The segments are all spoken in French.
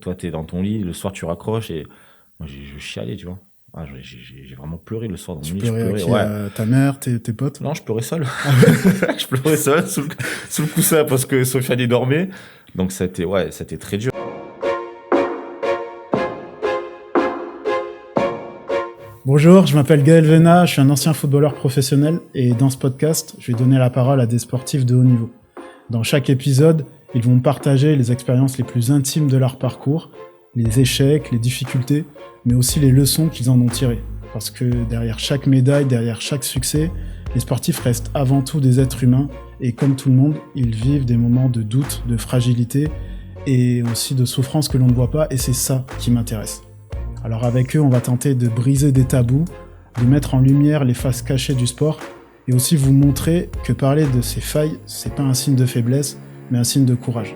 toi, t'es dans ton lit, le soir, tu raccroches et moi, je chialais, tu vois. Ah, j'ai vraiment pleuré le soir dans mon Tu lit, je pleurais à pleurais, qui? ouais. À ta mère, tes potes? Non, je pleurais seul. Je pleurais seul sous le coussin parce que Sofiane y dormait. Donc, c'était très dur. Bonjour, je m'appelle Gaël Vena, je suis un ancien footballeur professionnel et dans ce podcast, je vais donner la parole à des sportifs de haut niveau. Dans chaque épisode, ils vont partager les expériences les plus intimes de leur parcours, les échecs, les difficultés, mais aussi les leçons qu'ils en ont tirées. Parce que derrière chaque médaille, derrière chaque succès, les sportifs restent avant tout des êtres humains et comme tout le monde, ils vivent des moments de doute, de fragilité et aussi de souffrance que l'on ne voit pas et c'est ça qui m'intéresse. Alors avec eux, on va tenter de briser des tabous, de mettre en lumière les faces cachées du sport et aussi vous montrer que parler de ces failles, c'est pas un signe de faiblesse, mais un signe de courage.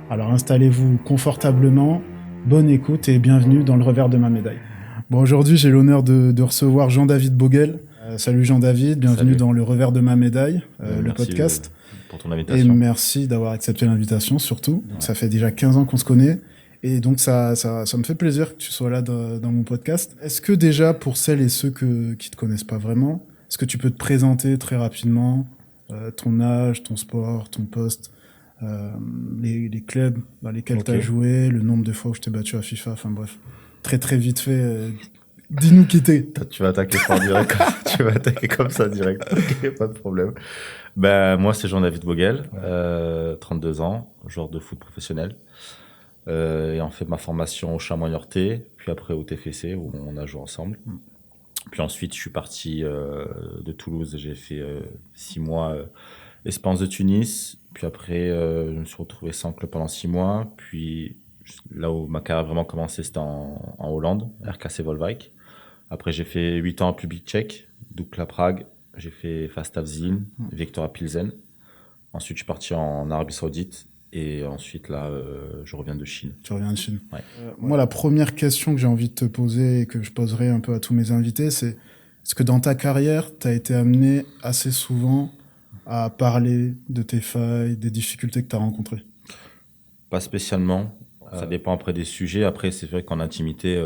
Alors installez-vous confortablement, bonne écoute et bienvenue dans le revers de ma médaille. Bon, aujourd'hui, j'ai l'honneur de recevoir Jean-David Boguel. Salut Jean-David, bienvenue Salut. dans le revers de ma médaille, le Merci, podcast. pour ton Et invitation. merci d'avoir accepté l'invitation surtout. Ouais. Ça fait déjà 15 ans qu'on se connaît. Et donc ça me fait plaisir que tu sois là dans mon podcast. Est-ce que déjà, pour celles et ceux qui te connaissent pas vraiment, est-ce que tu peux te présenter très rapidement ton âge, ton sport, ton poste, les clubs dans lesquels tu as joué, le nombre de fois où je t'ai battu à FIFA, enfin bref. Très très vite fait, dis-nous qui t'es. Tu vas attaquer fort direct. Tu vas attaquer comme ça direct. Ok, pas de problème. Ben, moi, c'est Jean-David Boguel, 32 ans, joueur de foot professionnel. Et on fait ma formation au Chamois-Niortais, puis après au TFC où on a joué ensemble. Puis ensuite, je suis parti de Toulouse. J'ai fait 6 mois Espérance de Tunis. Puis après, je me suis retrouvé sans club pendant 6 mois. Puis là où ma carrière a vraiment commencé, c'était en Hollande, RKC Volwijk. Après, j'ai fait 8 ans en République tchèque, Dukla Prague. J'ai fait Fastov Zlín, Viktoria Pilsen. Ensuite, je suis parti en Arabie Saoudite. Et ensuite, là, je reviens de Chine. Tu reviens de Chine. Ouais. Moi, la première question que j'ai envie de te poser et que je poserai un peu à tous mes invités, c'est est-ce que dans ta carrière, tu as été amené assez souvent à parler de tes failles, des difficultés que tu as rencontrées? Pas spécialement. Ça dépend après des sujets. Après, c'est vrai qu'en intimité,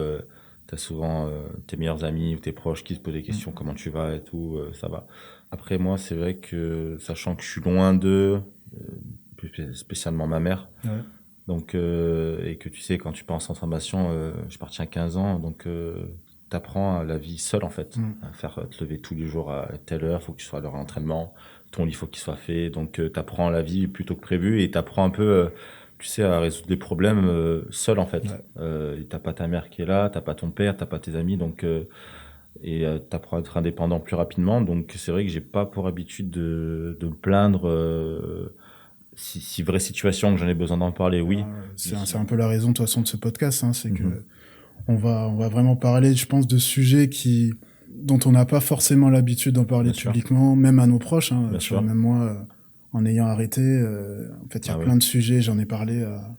tu as souvent tes meilleurs amis ou tes proches qui te posent des questions, comment tu vas et tout, ça va. Après, moi, c'est vrai que, sachant que je suis loin d'eux, plus spécialement ma mère, donc, et que tu sais, quand tu pars en centre de formation, je suis parti à 15 ans, donc t'apprends la vie seule, en fait. À faire te lever tous les jours à telle heure, faut que tu sois à l'heure d'entraînement, ton lit faut qu'il soit fait, donc t'apprends la vie plutôt que prévu et t'apprends un peu, tu sais, à résoudre les problèmes seul, en fait. T'as pas ta mère qui est là, t'as pas ton père, t'as pas tes amis, donc t'apprends à être indépendant plus rapidement, donc c'est vrai que j'ai pas pour habitude de me plaindre. Si vraie situation que j'en ai besoin d'en parler, oui. C'est un peu la raison de toute façon de ce podcast, hein, c'est que on va vraiment parler, je pense, de sujets dont on n'a pas forcément l'habitude d'en parler publiquement, même à nos proches. Hein, tu vois, même moi, en ayant arrêté, en fait, il y a plein de sujets. J'en ai parlé à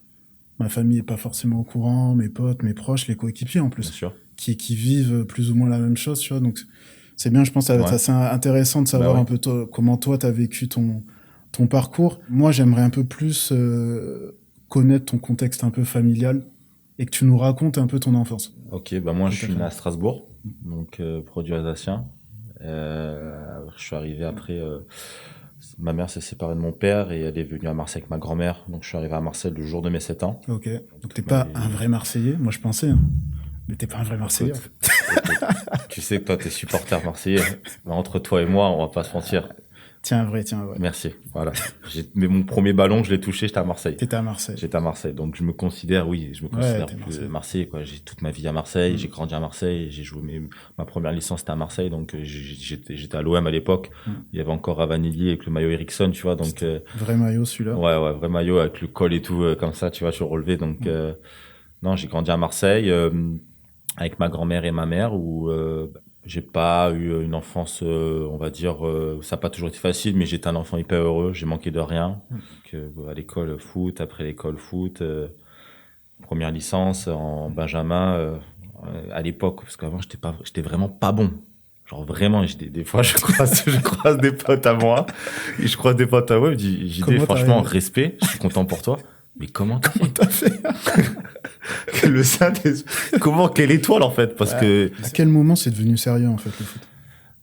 ma famille est pas forcément au courant, mes potes, mes proches, les coéquipiers en plus, qui vivent plus ou moins la même chose. Tu vois, donc c'est bien, je pense, ça va être assez intéressant de savoir un peu comment toi t'as vécu ton parcours. Moi, j'aimerais un peu plus connaître ton contexte un peu familial et que tu nous racontes un peu ton enfance. Ok, bah moi, je suis né à Strasbourg, donc produit alsacien. Je suis arrivé après. Ma mère s'est séparée de mon père et elle est venue à Marseille avec ma grand-mère. Donc, je suis arrivé à Marseille le jour de mes 7 ans. Ok. Donc, t'es pas un vrai Marseillais, moi je pensais. Hein. Mais t'es pas un vrai Marseillais. Écoute, tu sais que toi, t'es supporter marseillais. Mais entre toi et moi, on va pas se mentir. Tiens, vrai. Merci. Voilà. Mais mon premier ballon, je l'ai touché, j'étais à Marseille. T'étais à Marseille. J'étais à Marseille. Donc, je me considère plus Marseille, quoi. J'ai toute ma vie à Marseille, j'ai grandi à Marseille, j'ai joué ma première licence, c'était à Marseille, donc j'étais à l'OM à l'époque. Il y avait encore Ravanelli avec le maillot Eriksson, tu vois, donc. Vrai maillot, celui-là. Ouais, vrai maillot avec le col et tout, comme ça, tu vois, sur relevé. Donc, non, j'ai grandi à Marseille, avec ma grand-mère et ma mère où, j'ai pas eu une enfance, on va dire, ça n'a pas toujours été facile, mais j'étais un enfant hyper heureux, j'ai manqué de rien. Donc, à l'école foot, après l'école foot, première licence en Benjamin, à l'époque, parce qu'avant j'étais vraiment pas bon. Genre vraiment, des fois je croise des potes à moi, et je croise des potes à moi, j'ai dit franchement respect, je suis content pour toi. Mais comment t'as fait? que le Saint-Esprit. Comment, quelle étoile, en fait? Parce que À quel moment c'est devenu sérieux, en fait, le foot?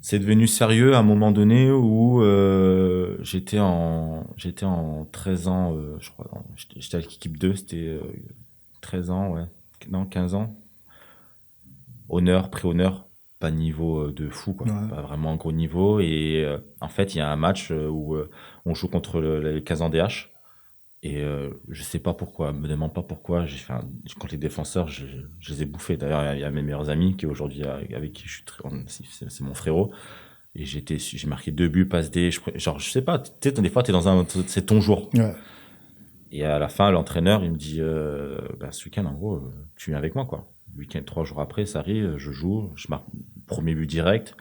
c'est devenu sérieux à un moment donné où j'étais en 13 ans, je crois. Non, j'étais à l'équipe 2, c'était 13 ans, ouais. Non, 15 ans. Honneur, pré-honneur, pas niveau de fou, quoi. Ouais. Pas vraiment un gros niveau. Et en fait, il y a un match où on joue contre les Kazan DH. Et je sais pas pourquoi, me demande pas pourquoi. Contre les défenseurs, je les ai bouffés. D'ailleurs, il y a mes meilleurs amis qui aujourd'hui avec qui je suis c'est mon frérot. Et j'ai marqué 2 buts, passe D. Genre, je sais pas. Tu sais, des fois, c'est ton jour. Ouais. Et à la fin, l'entraîneur, il me dit, ce week-end, en gros, tu viens avec moi, quoi. Le week-end, 3 jours après, ça arrive, je joue, je marque premier but direct.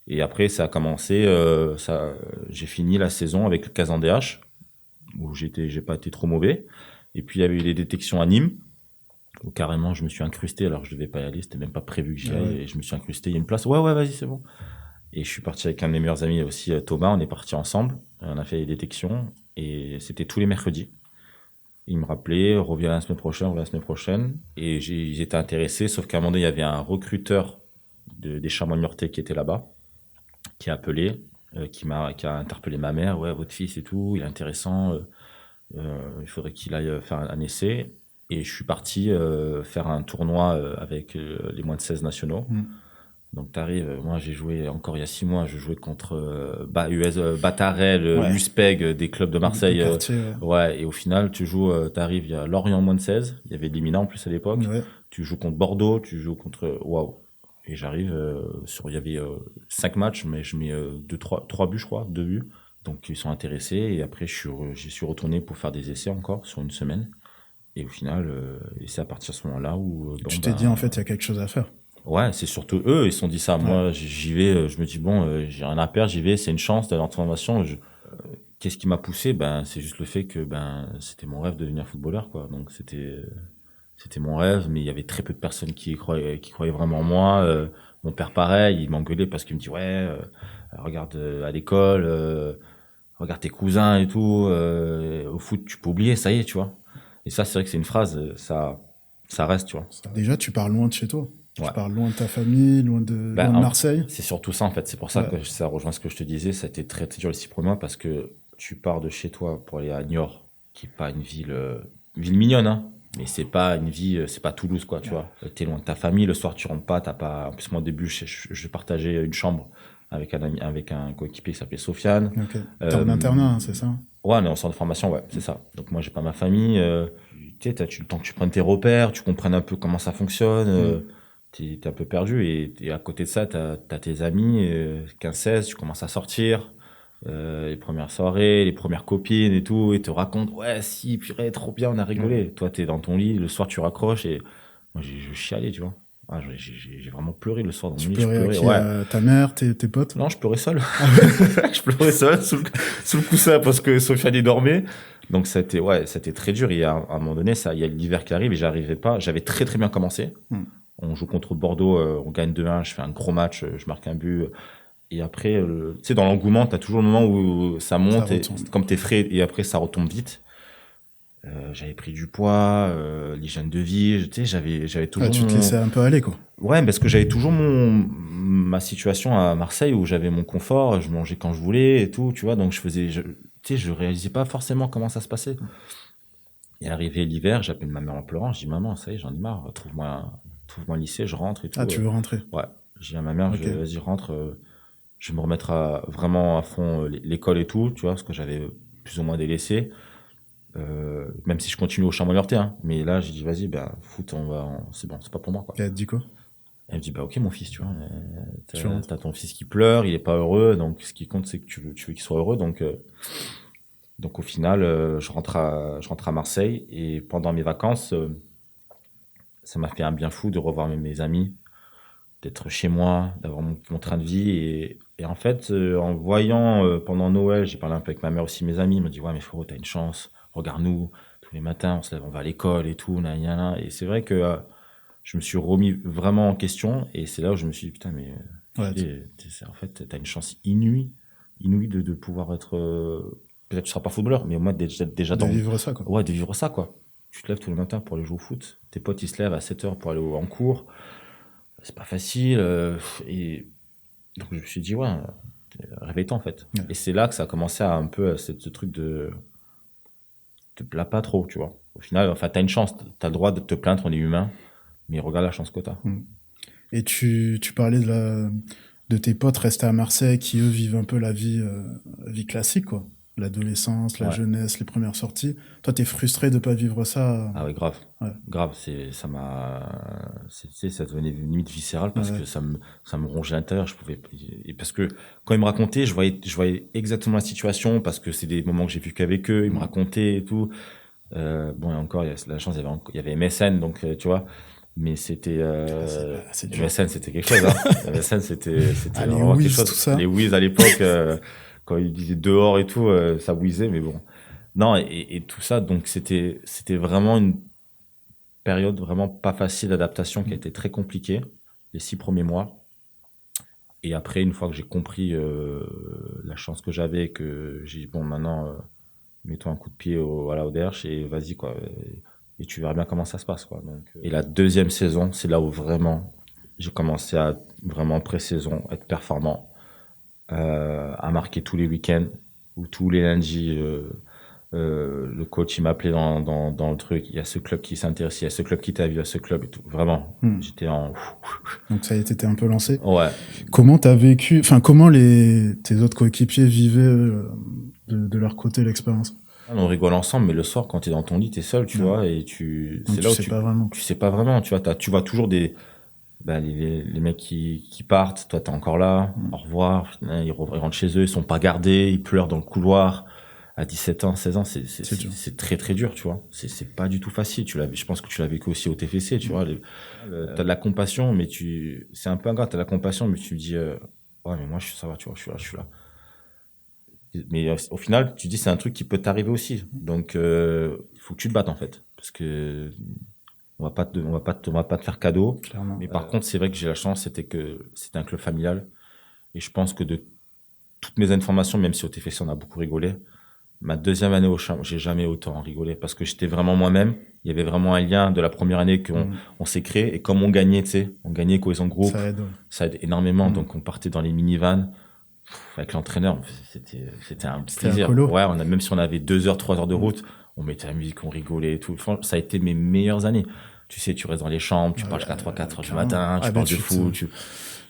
Et après, ça a commencé, j'ai fini la saison avec le Kazan DH, où j'ai pas été trop mauvais. Et puis, il y avait eu les détections à Nîmes, où carrément, je me suis incrusté, alors que je devais pas y aller, c'était même pas prévu que j'y aille, et je me suis incrusté, il y a une place, ouais, vas-y, c'est bon. Et je suis parti avec un de mes meilleurs amis aussi, Thomas, on est parti ensemble, on a fait les détections, et c'était tous les mercredis. Ils me rappelaient, reviens la semaine prochaine, reviens la semaine prochaine. Et ils étaient intéressés, sauf qu'à un moment donné, il y avait un recruteur des Chamois-Niortais qui était là-bas, qui a appelé, qui a interpellé ma mère. Ouais, votre fils et tout, il est intéressant, il faudrait qu'il aille faire un essai. Et je suis parti faire un tournoi avec les moins de 16 nationaux. Donc t'arrives, moi j'ai joué encore il y a 6 mois, je jouais contre US, Batarel, Ouais. Uspeg, des clubs de Marseille. Du quartier, ouais. Ouais, et au final tu joues, t'arrives, il y a Lorient moins de 16, il y avait Limina en plus à l'époque. Ouais. Tu joues contre Bordeaux, tu joues contre waouh. Et j'arrive il y avait 5 matchs, mais je mets 3 buts je crois, 2 buts. Donc ils sont intéressés et après j'y suis retourné pour faire des essais encore sur une semaine. Et au final, et c'est à partir de ce moment-là où Tu t'es dit, en fait, il y a quelque chose à faire. ouais, c'est surtout eux, ils se sont dit ça. Ouais. Moi, j'y vais, je me dis, bon, j'ai rien à perdre, j'y vais, c'est une chance d'aller en formation. Qu'est-ce qui m'a poussé? Ben, c'est juste le fait que c'était mon rêve de devenir footballeur, quoi. Donc, c'était mon rêve, mais il y avait très peu de personnes qui croyaient vraiment en moi. Mon père, pareil, il m'engueulait parce qu'il me dit, ouais, regarde à l'école, regarde tes cousins et tout, au foot, tu peux oublier, ça y est, tu vois. Et ça, c'est vrai que c'est une phrase, ça reste, tu vois. Déjà, tu pars loin de chez toi. Ouais. Tu pars loin de ta famille, loin de Marseille. C'est surtout ça, en fait. C'est pour ça Ouais. que ça rejoint ce que je te disais. Ça a été très, très dur les 6 premiers mois parce que tu pars de chez toi pour aller à Niort, qui est pas une ville mignonne, hein. Mais c'est pas une vie, c'est pas Toulouse, quoi, tu vois. T'es loin de ta famille, le soir tu rentres pas, t'as pas. En plus, moi, au début, je partageais une chambre avec un ami, avec un coéquipier qui s'appelait Sofiane. Ok. T'es en internat, hein, c'est ça? Ouais, on est en centre de formation, ouais, c'est ça. Donc moi, j'ai pas ma famille. Tu sais, le temps que tu prennes tes repères, tu comprennes un peu comment ça fonctionne. T'es un peu perdu et à côté de ça, t'as tes amis, 15-16, tu commences à sortir, les premières soirées, les premières copines et tout, et te racontent, ouais, si, purée, trop bien, on a rigolé. Toi, t'es dans ton lit, le soir, tu raccroches et moi, je chialais, tu vois. Ah, j'ai vraiment pleuré le soir dans mon lit, je Pleurais à pleurais, qui, ouais. ta mère, tes potes? Non, je pleurais seul. Je pleurais seul sous le coussin parce que Sofiane y dormait. Donc c'était très dur. À un moment donné, il y a l'hiver qui arrive et j'arrivais pas. J'avais très très bien commencé. On joue contre Bordeaux, on gagne 2-1, je fais un gros match, je marque un but. Et après, tu sais, dans l'engouement, t'as toujours le moment où ça monte, et, comme t'es frais, et après ça retombe vite. J'avais pris du poids, l'hygiène de vie, tu sais, j'avais toujours. Tu te laissais un peu aller, quoi. Ouais, parce que j'avais toujours ma situation à Marseille où j'avais mon confort, je mangeais quand je voulais et tout, tu vois, donc tu sais, je réalisais pas forcément comment ça se passait. Et arrivé l'hiver, j'appelle ma mère en pleurant, je dis maman, ça y est, j'en ai marre, trouve-moi un lycée, je rentre et tout. Ah, tu veux rentrer? Ouais. J'ai dit à ma mère, Ok. vas-y, rentre, je vais me remettre vraiment à fond l'école et tout, tu vois, parce que j'avais plus ou moins délaissé. Même si je continue au Chamois-Niortais, hein. Mais là, j'ai dit, vas-y, foot, c'est bon, c'est pas pour moi, quoi. Et elle te dit quoi? Elle me dit, ok, mon fils, tu vois, t'as ton fils qui pleure, il est pas heureux, donc ce qui compte, c'est que tu veux qu'il soit heureux, donc au final, je rentre à Marseille, et pendant mes vacances, ça m'a fait un bien fou de revoir mes amis, d'être chez moi, d'avoir mon train de vie, et en fait, en voyant, pendant Noël, j'ai parlé un peu avec ma mère aussi, mes amis, ils m'ont dit, ouais, mais frérot, t'as une chance, regarde-nous, tous les matins, on se lève, on va à l'école et tout, et c'est vrai que, je me suis remis vraiment en question et c'est là où je me suis dit putain mais en fait t'as une chance inouïe de pouvoir être peut-être tu seras pas footballeur mais au moins déjà de vivre ça, quoi. ouais, de vivre ça, quoi. tu te lèves tous les matins pour aller jouer au foot. Tes potes, ils se lèvent à 7h pour aller en cours. C'est pas facile. Et donc, je me suis dit, ouais, réveille-toi, en fait. Ouais. Et c'est là que ça a commencé à un peu, ce truc de te plains pas trop, tu vois. Au final, enfin, t'as une chance. T'as le droit de te plaindre, on est humain. Mais regarde la chance que t'as. Et tu parlais de tes potes restés à Marseille qui, eux, vivent un peu la vie classique, quoi. L'adolescence, la Ouais. jeunesse, les premières sorties. Toi, t'es frustré de pas vivre ça. Ah ouais, grave. Ouais. Grave, ça devenait limite viscéral parce que ça me rongeait à l'intérieur. Et parce que quand ils me racontaient, je voyais exactement la situation parce que c'est des moments que j'ai vécu avec eux. Ils me racontaient et tout. Bon, et encore, il y a la chance, il y avait MSN, donc tu vois. Mais c'était, c'est dur. MSN, c'était quelque chose, hein. MSN, c'était Ah, les vraiment quelque whiz, chose. tout ça. Les whiz à l'époque, quand ils disaient dehors et tout, ça whizait, mais bon. Non, et tout ça, donc c'était vraiment une période vraiment pas facile d'adaptation qui a été très compliquée, les 6 premiers mois. Et après, une fois que j'ai compris la chance que j'avais, que j'ai dit, bon, maintenant, mets-toi un coup de pied au derche et vas-y, quoi. Et tu verras bien comment ça se passe, quoi. Donc, et la deuxième saison, c'est là où vraiment j'ai commencé à vraiment pré-saison être performant, à marquer tous les week-ends ou tous les lundis. Le coach il m'appelait dans le truc, il y a ce club qui s'intéresse, il y a ce club qui t'a vu, il y a ce club et tout. Vraiment, j'étais en... Donc ça y est, t'étais un peu lancé. Ouais. Comment t'as vécu, enfin comment tes autres coéquipiers vivaient de leur côté l'expérience? On rigole ensemble, mais le soir, quand t'es dans ton lit, t'es seul, tu vois, et c'est là où sais pas vraiment. tu sais pas vraiment, tu vois, tu vois toujours les mecs qui partent, toi t'es encore là, au revoir, ils rentrent chez eux, ils sont pas gardés, ils pleurent dans le couloir. À 17 ans, 16 ans, c'est très très dur, tu vois. C'est pas du tout facile. Je pense que tu l'as vécu aussi au TFC, tu vois. T'as de la compassion, mais c'est un peu ingrat. T'as de la compassion, mais tu te dis, ouais, mais moi, ça va, tu vois, je suis là. Mais au final, tu te dis, c'est un truc qui peut t'arriver aussi. Donc, il faut que tu te battes, en fait. Parce que, on va pas te faire cadeau. Clairement. Mais par contre, c'est vrai que j'ai la chance, c'était un club familial. Et je pense que de toutes mes informations, même si au TFC, on a beaucoup rigolé, ma deuxième année au champ, j'ai jamais autant rigolé parce que j'étais vraiment moi-même. Il y avait vraiment un lien de la première année qu'on s'est créé. Et comme on gagnait, tu sais, cohésion de groupe. Ça aide énormément. Donc, on partait dans les minivans avec l'entraîneur. C'était un plaisir. Ouais, même si on avait 2 heures, 3 heures de route, on mettait la musique, on rigolait et tout. Franchement, ça a été mes meilleures années. Tu sais, tu restes dans les chambres, tu parles jusqu'à 3, 4 heures du matin, tu parles de foot,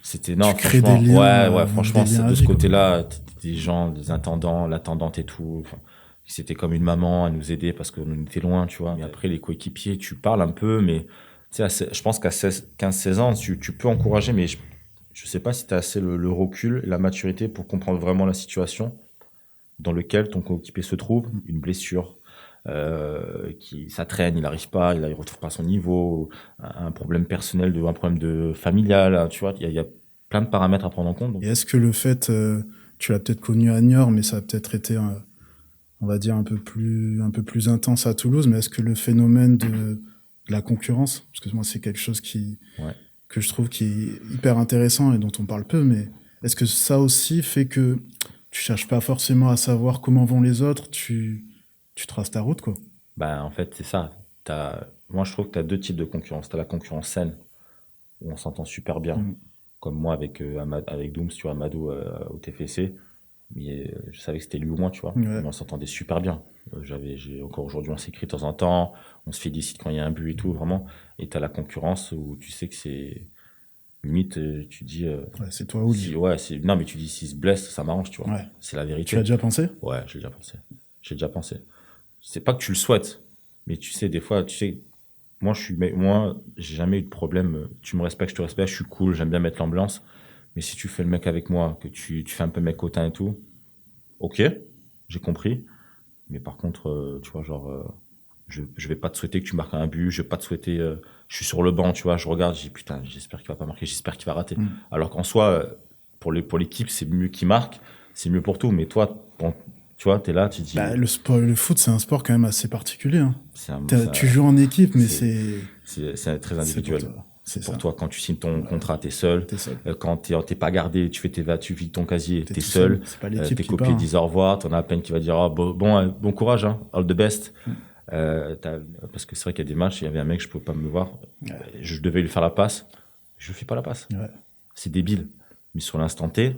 c'était, non, tu franchement, des liens, ouais, franchement, de ce côté-là, des gens, des intendants, l'intendante et tout, enfin, c'était comme une maman à nous aider parce qu'on était loin, tu vois. Mais après, les coéquipiers, tu parles un peu, mais, tu sais, je pense qu'à 15-16 ans, tu peux encourager, mais je sais pas si tu as assez le recul et la maturité pour comprendre vraiment la situation dans laquelle ton coéquipier se trouve, une blessure, ça traîne, il n'arrive pas, il retrouve pas son niveau, un problème personnel, un problème familial, tu vois, il y a plein de paramètres à prendre en compte. Donc. Et est-ce que le fait, tu l'as peut-être connu à Niort, mais ça a peut-être été, on va dire, un peu plus intense à Toulouse, mais est-ce que le phénomène de la concurrence, parce que moi c'est quelque chose que je trouve qui est hyper intéressant et dont on parle peu, mais est-ce que ça aussi fait que tu cherches pas forcément à savoir comment vont les autres, tu traces ta route, quoi? Ben, en fait, c'est ça. Moi, je trouve que tu as 2 types de concurrence. Tu as la concurrence saine, où on s'entend super bien, comme moi avec Dooms, tu vois, Amadou au TFC. Mais je savais que c'était lui ou moi, tu vois. Mais on s'entendait super bien. Encore aujourd'hui, on s'écrit de temps en temps, on se félicite quand il y a un but et tout, vraiment. Et tu as la concurrence où tu sais que c'est limite, tu dis. Ouais, c'est toi ou lui. Non, mais tu dis s'il se blesse, ça m'arrange, tu vois. Ouais. C'est la vérité. Tu l'as déjà pensé? Ouais, j'ai déjà pensé. C'est pas que tu le souhaites, mais tu sais, des fois, moi, j'ai jamais eu de problème. Tu me respectes, je te respecte, je suis cool, j'aime bien mettre l'ambiance. Mais si tu fais le mec avec moi, que tu fais un peu mec hautain et tout, ok, j'ai compris. Mais par contre, tu vois, genre, je vais pas te souhaiter que tu marques un but, je vais pas te souhaiter, je suis sur le banc, tu vois, je regarde, je dis putain, j'espère qu'il va pas marquer, j'espère qu'il va rater. Alors qu'en soi, pour l'équipe, c'est mieux qu'il marque, c'est mieux pour tout. Mais toi, tu vois, t'es là, tu dis. Bah, le foot, c'est un sport quand même assez particulier. Hein. Tu joues en équipe, mais c'est très individuel. C'est pour toi. Quand tu signes ton contrat, t'es seul. Quand t'es pas gardé, tu vides ton casier, t'es seul. C'est pas l'équipe tes qui copies part, disent au revoir. T'en as à peine qui va dire bon courage, all the best. Parce que c'est vrai qu'il y a des matchs, il y avait un mec, je pouvais pas me voir. Je devais lui faire la passe. Je fais pas la passe. C'est débile. Mais sur l'instant T,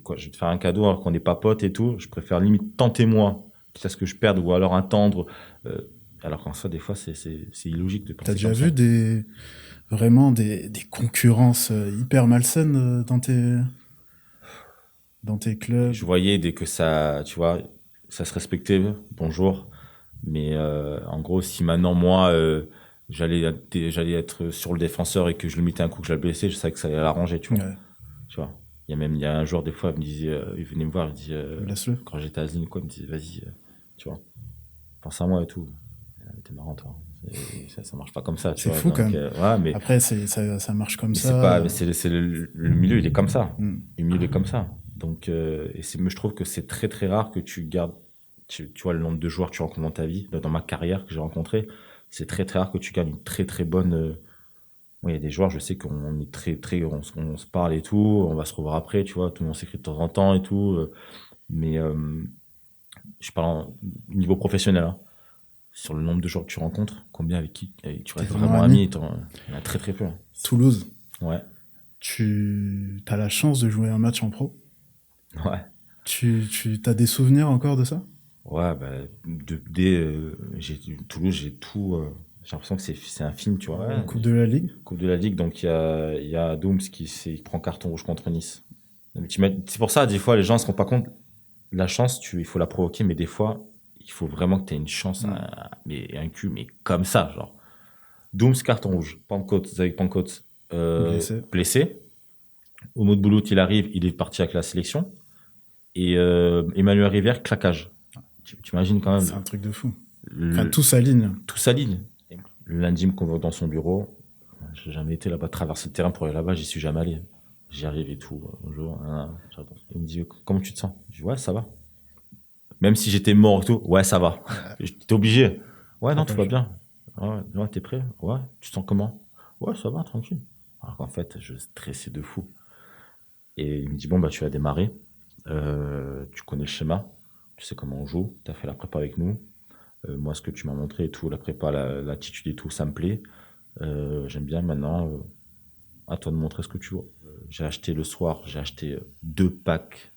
quoi, je vais te faire un cadeau alors qu'on n'est pas potes et tout. Je préfère limite tenter moi, quitte à ce que je perde, ou alors attendre. Alors qu'en soi, des fois, c'est illogique de penser. T'as déjà vu vraiment des concurrences hyper malsaines dans tes clubs? Je voyais dès que ça, tu vois, ça se respectait, bonjour. Mais en gros, si maintenant moi, j'allais être sur le défenseur et que je lui mettais un coup, que je l'ai blessé, je savais que ça allait l'arranger, tu vois. Tu vois. Il y a un joueur, des fois, il venait me voir, il me dit, quand j'étais à Zine, quoi, il me disait, vas-y, tu vois, pense à moi et tout. T'es marrant, toi. Ça marche pas comme ça, tu vois. C'est fou, quand même. Ouais, mais après, ça marche comme ça. C'est le milieu, il est comme ça. Le milieu, il est comme ça. Donc, je trouve que c'est très, très rare que tu gardes, tu vois, le nombre de joueurs que tu rencontres dans ta vie, dans ma carrière que j'ai rencontré, c'est très, très rare que tu gardes une très, très bonne. Il y a des joueurs, je sais qu'on est très, très, on se parle et tout, on va se revoir après, tu vois, tout le monde s'écrit de temps en temps et tout. Mais je parle au niveau professionnel, hein. Sur le nombre de joueurs que tu rencontres, combien avec qui tu restes vraiment ami, il y en a très très peu. Toulouse. Ouais. Tu as la chance de jouer un match en pro. Ouais. Tu as des souvenirs encore de ça? Ouais, bah, Toulouse, j'ai tout. J'ai l'impression que c'est un film, tu vois. Ouais, Coupe de la Ligue. Coupe de la Ligue, donc il y a Dooms qui prend carton rouge contre Nice. C'est pour ça, des fois, les gens ne se rendent pas compte. La chance, il faut la provoquer, mais des fois, il faut vraiment que tu aies une chance, mais un cul, mais comme ça, genre. Dooms, carton rouge. Avec Pankot, blessé. Oumou Boulout, il arrive, il est parti avec la sélection. Et Emmanuel Rivière, claquage. Tu imagines quand même. C'est un truc de fou. Tout s'aligne. Tout s'aligne. Le lundi, il me convoque dans son bureau. J'ai jamais été là-bas, traverser le terrain pour aller là-bas, j'y suis jamais allé. J'y arrive et tout. Bonjour. Il me dit, comment tu te sens? Je dis, ouais, ça va. Même si j'étais mort et tout, ouais, ça va. J'étais obligé. Ouais, non, tout va bien. Ouais, t'es prêt? Ouais, tu te sens comment? Ouais, ça va, tranquille. Alors qu'en fait, je stressais de fou. Et il me dit, bon, bah, tu vas démarrer. Tu connais le schéma. Tu sais comment on joue. Tu as fait la prépa avec nous. Moi, ce que tu m'as montré et tout, la prépa, l'attitude et tout, ça me plaît. J'aime bien maintenant. À toi de montrer ce que tu vois. J'ai acheté 2 packs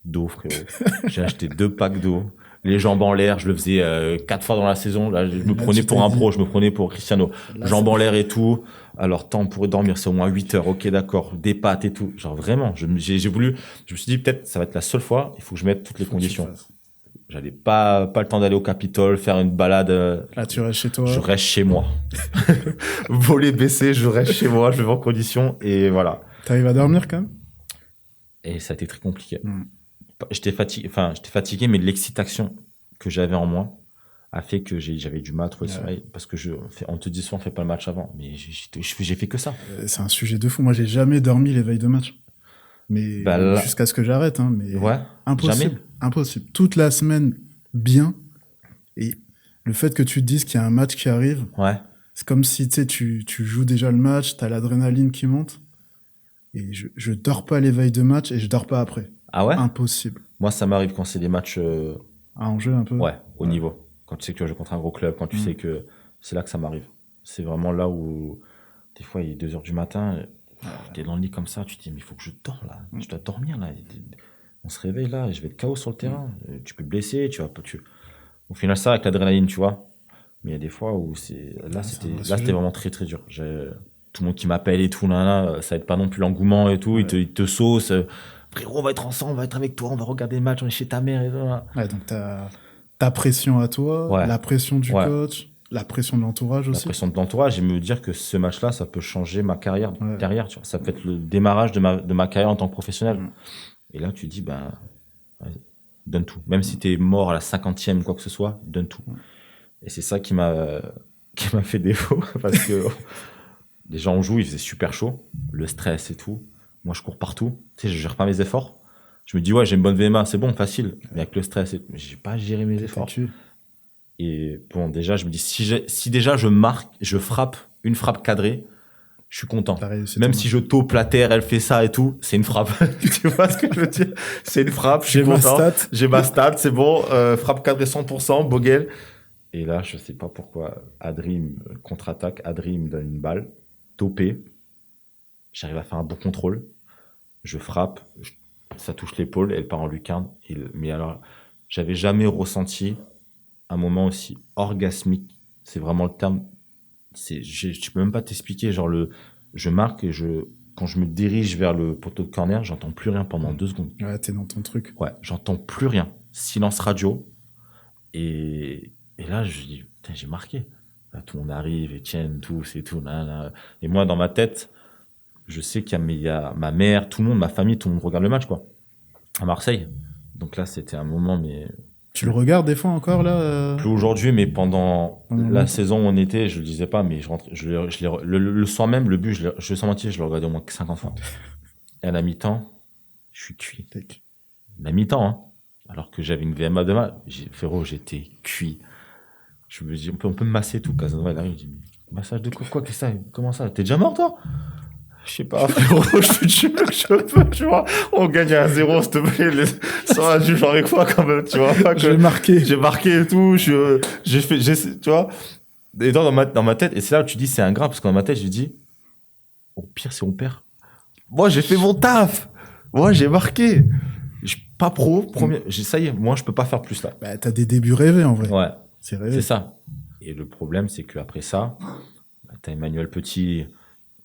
d'eau, frérot. J'ai acheté 2 packs d'eau. Les jambes en l'air, je le faisais 4 fois dans la saison. Là, je me prenais pour un pro, je me prenais pour Cristiano. Jambes en l'air et tout. Alors, temps pour dormir, c'est au moins 8 heures. Ok, d'accord. Des pâtes et tout. Genre, vraiment, je me suis dit, peut-être, ça va être la seule fois, il faut que je mette toutes les conditions. J'avais pas le temps d'aller au Capitole, faire une balade. Là, tu restes chez toi. Je reste chez moi. Voler baissé, je reste chez moi, je me mets en condition et voilà. T'arrives à dormir quand même? Et ça a été très compliqué. J'étais fatigué, mais l'excitation que j'avais en moi a fait que j'avais du mal à trouver le sommeil. Parce que on te dit souvent, on fait pas le match avant. Mais j'ai fait que ça. C'est un sujet de fou. Moi, j'ai jamais dormi les veilles de match. Mais jusqu'à ce que j'arrête, hein. Mais ouais, impossible. Jamais. Impossible. Toute la semaine, bien. Et le fait que tu te dises qu'il y a un match qui arrive, c'est comme si tu joues déjà le match, t'as l'adrénaline qui monte. Et je dors pas les veilles de match et je dors pas après. Ah ouais? Impossible. Moi, ça m'arrive quand c'est des matchs... à enjeu un peu? Ouais, au niveau. Quand tu sais que tu vas jouer contre un gros club, quand tu sais que... C'est là que ça m'arrive. C'est vraiment là où... Des fois, il est 2h du matin, t'es dans le lit comme ça, tu te dis, mais il faut que je dors là. Je dois dormir là. On se réveille là, je vais être KO sur le terrain. Tu peux te blesser, Au final, ça, avec l'adrénaline, tu vois. Mais il y a des fois où c'était vraiment très très dur. Tout le monde qui m'appelle et tout, ça aide pas non plus l'engouement et tout. Ils te saucent. Frérot, on va être ensemble, on va être avec toi, on va regarder le match, on est chez ta mère et tout. Ouais, donc ta pression à toi, la pression du coach, la pression de l'entourage aussi. La pression de l'entourage et me dire que ce match-là, ça peut changer ma carrière derrière. Tu vois. Ça peut être le démarrage de ma carrière en tant que professionnel. Et là, tu dis, donne tout. Même si t'es mort à la 50e, quoi que ce soit, donne tout. Et c'est ça qui m'a fait défaut. Parce que déjà, on joue, il faisait super chaud. Le stress et tout. Moi, je cours partout. Tu sais, je gère pas mes efforts. Je me dis, ouais, j'ai une bonne VMA, c'est bon, facile. Mais avec le stress, j'ai pas géré mes efforts. Et bon, déjà, je me dis, si déjà je frappe une frappe cadrée, je suis content. Même si je taupe la terre, elle fait ça et tout, c'est une frappe. Tu vois ce que je veux dire? C'est une frappe, je suis content. J'ai ma stat, c'est bon. Frappe cadrée 100%, Boguel. Et là, je sais pas pourquoi, contre-attaque, Adri me donne une balle, topé. J'arrive à faire un bon contrôle. Je frappe, ça touche l'épaule, elle part en lucarne. Mais alors, j'avais jamais ressenti un moment aussi orgasmique. C'est vraiment le terme. Je peux même pas t'expliquer. Genre, je marque et quand je me dirige vers le poteau de corner, j'entends plus rien pendant 2 secondes. Ouais, t'es dans ton truc. Ouais, j'entends plus rien. Silence radio. Et là, je dis, putain, j'ai marqué. Là, tout le monde arrive, Etienne, tous et tout. Là. Et moi, dans ma tête, je sais qu'il y a ma mère, tout le monde, ma famille, tout le monde regarde le match, quoi. À Marseille. Donc là, c'était un moment, mais. Tu le regardes des fois encore, là Plus aujourd'hui, mais pendant la longtemps. saison où on était, je le disais pas, mais je rentrais, le soir même, le but, je sans mentir, je le regardais au moins 50 fois. Et à la mi-temps, je suis cuit. La mi-temps, hein. Alors que j'avais une VMA de mal. Frérot, j'étais cuit. Je me dis, on peut me masser tout. Casanova, il arrive, il dit, massage de quoi? Qu'est-ce que ça? Comment ça? T'es déjà mort, toi? Je sais pas, frérot, je peux, tu vois. On gagne à 1-0, s'il te plaît. Ça va, genre avec quoi, quand même, tu vois. J'ai marqué. J'ai marqué et tout, tu vois. Et dans ma tête, et c'est là où tu dis, c'est ingrat, parce que dans ma tête, j'ai dit, au pire, si on perd. Moi, j'ai fait mon taf. Moi, j'ai marqué. Pas pro, ça y est, moi, je peux pas faire plus là. Bah, t'as des débuts rêvés, en vrai. Ouais. C'est rêvé. C'est ça. Et le problème, c'est qu'après ça, t'as Emmanuel Petit,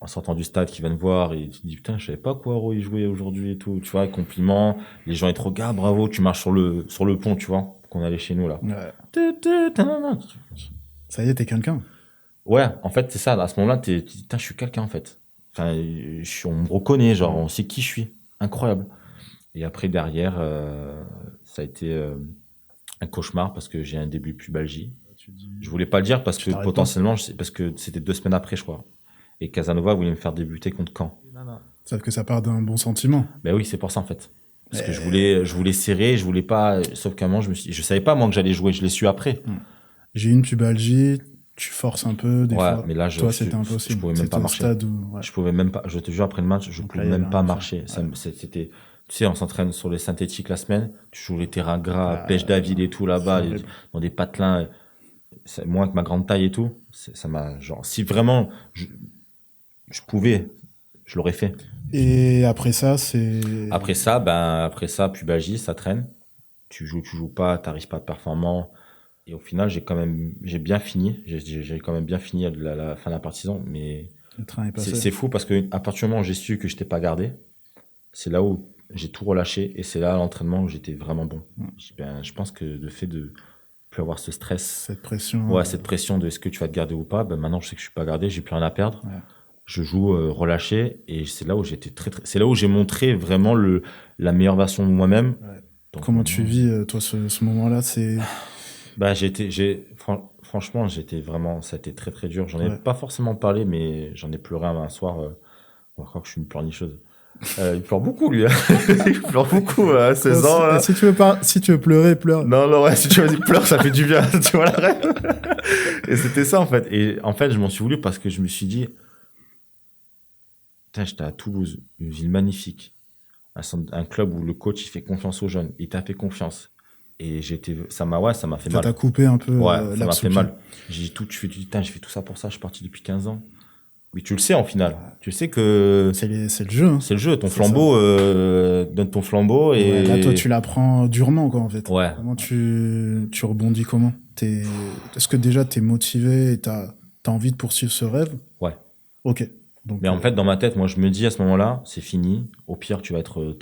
en sortant du stade, qui vient te voir et tu te dis, putain, je savais pas quoi il jouait aujourd'hui et tout. Tu vois, compliment. Les gens, ils te regardent, bravo, tu marches sur le pont, tu vois, qu'on allait chez nous, là. Ouais. Ça y est, t'es quelqu'un. Ouais, en fait, c'est ça. À ce moment-là, tu te dis, putain, je suis quelqu'un, en fait. Enfin, on me reconnaît, genre, on sait qui je suis. Incroyable. Et après, derrière, ça a été un cauchemar parce que j'ai un début de pubalgie. Je voulais pas le dire parce que potentiellement, parce que c'était 2 semaines après, je crois. Et Casanova voulait me faire débuter contre Caen. Sauf que ça part d'un bon sentiment. Ben oui, c'est pour ça en fait. Parce que je voulais serrer, je voulais pas. Sauf qu'à un moment, je savais pas moi que j'allais jouer. Je l'ai su après. J'ai une pubalgie. Tu forces un peu des fois. Mais là, toi, c'était impossible. Je pouvais même pas marcher. Je pouvais même pas. Je te jure, après le match, je pouvais même pas marcher. C'était. Tu sais, on s'entraîne sur les synthétiques la semaine. Tu joues les terrains gras, pêche David et tout là-bas, dans des patelins. Moi, avec ma grande taille et tout, ça m'a genre. Si vraiment je pouvais, je l'aurais fait. Et après ça, Après ça, pubalgie, ça traîne. Tu joues pas, t'arrives pas performant. Et au final, j'ai bien fini. J'ai quand même bien fini à la fin de la partie saison, mais le train est passé. C'est fou parce que à partir du moment où j'ai su que je t'ai pas gardé, c'est là où j'ai tout relâché et c'est là à l'entraînement où j'étais vraiment bon. Je pense que le fait de plus avoir ce stress, cette pression, cette pression de est-ce que tu vas te garder ou pas, maintenant je sais que je suis pas gardé, j'ai plus rien à perdre. Ouais. Je joue relâché et c'est là où j'étais c'est là où j'ai montré vraiment la meilleure version de moi-même. Ouais. Donc, comment tu vis toi ce moment-là? C'est franchement, ça a été très très dur. J'en ai pas forcément parlé, mais j'en ai pleuré un soir. On va croire que je suis une pleurnicheuse. Il pleure beaucoup, lui. Il pleure beaucoup à 16 ans. Si tu veux pleurer, pleure. Non, ouais, si tu vas pleure, ça fait du bien. Tu vois la rêve. Et c'était ça, en fait. Et en fait, je m'en suis voulu parce que je me suis dit, putain, j'étais à Toulouse, une ville magnifique. Un club où le coach, il fait confiance aux jeunes. Il t'a fait confiance. Et ça m'a fait mal. Ça t'a coupé un peu. Ça m'a fait mal. J'ai fait tout ça pour ça. Je suis parti depuis 15 ans. Mais tu le sais, en final. Tu sais que. C'est le jeu. Hein. C'est le jeu. Ton flambeau, donne ton flambeau et. Là, toi, tu l'apprends durement, quoi, en fait. Ouais. Comment tu rebondis comment? Est-ce que déjà t'es motivé et t'as envie de poursuivre ce rêve? Ouais. Ok. Donc, mais en fait, dans ma tête, moi, je me dis à ce moment-là, c'est fini. Au pire, tu vas être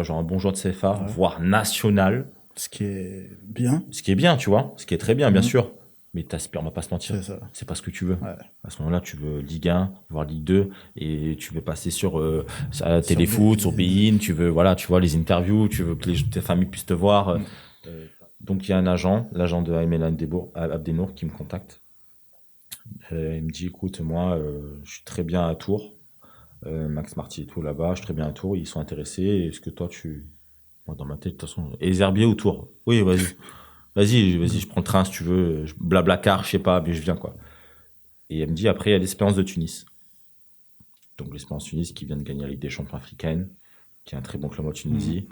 genre un bon joueur de CFA, voire national. Ce qui est bien. Ce qui est bien, tu vois. Ce qui est très bien, bien sûr. Mais on va pas se mentir. C'est pas ce que tu veux. Ouais. À ce moment-là, tu veux Ligue 1, voire Ligue 2, et tu veux passer sur Téléfoot, sur Bein, tu vois les interviews, tu veux que tes familles puissent te voir. Donc il y a l'agent de Aymen Abdenour, qui me contacte. Il me dit, écoute, moi, je suis très bien à Tours. Max Marty et tout là-bas, je suis très bien à Tours, ils sont intéressés. Est-ce que toi, moi, dans ma tête, de toute façon, et les Herbiers ou Tours? Oui, vas-y. Vas-y, je prends le train si tu veux, Blablacar, je sais pas, mais je viens, quoi. Et elle me dit, après, il y a l'Espérance de Tunis. Donc, l'Espérance de Tunis qui vient de gagner la Ligue des Champions africaine, qui est un très bon club en Tunisie.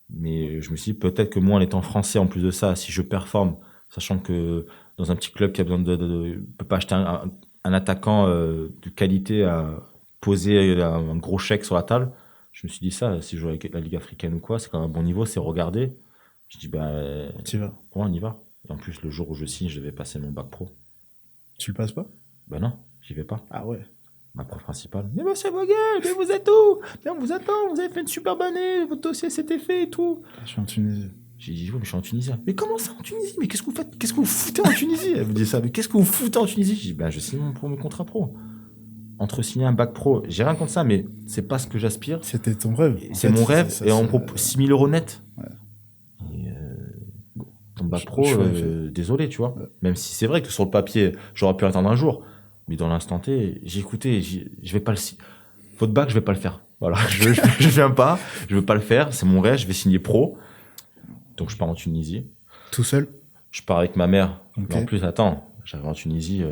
Mais je me suis dit, peut-être que moi, en étant français, en plus de ça, si je performe, Sachant que dans un petit club qui a besoin peut pas acheter un attaquant de qualité à poser un gros chèque sur la table. Je me suis dit ça, si je joue avec la Ligue africaine ou quoi, c'est quand même un bon niveau, c'est regarder. Je dis, Tu vas. ouais, on y va. Et en plus, le jour où je signe, je devais passer mon bac pro. Tu le passes pas? Ben non, j'y vais pas. Ah ouais. Ma prof principale. Mais monsieur Vogel, mais vous êtes où? Mais on vous attend, vous avez fait une superbe année, votre dossier s'était fait et tout. Je suis en Tunisie. J'ai dit, oui, mais je suis en Tunisie. Mais comment ça en Tunisie? Mais qu'est-ce que vous faites? Qu'est-ce que vous foutez en Tunisie? Elle me dit ça, mais qu'est-ce que vous foutez en Tunisie? J'ai dit, je signe mon premier contrat pro. Entre signer un bac pro, j'ai rien contre ça, mais c'est pas ce que j'aspire. C'était ton rêve. C'est mon rêve, et on me propose 6 000 € net. Ouais. Et ton bac pro, désolé, tu vois. Ouais. Même si c'est vrai que sur le papier, j'aurais pu attendre un jour. Mais dans l'instant T, j'ai écouté, je vais pas le votre bac, je vais pas le faire. Voilà, je viens pas, je veux pas le faire, c'est mon rêve, je vais signer pro. Donc je pars en Tunisie. Tout seul? Je pars avec ma mère. Okay. Mais en plus, attends, j'arrive en Tunisie,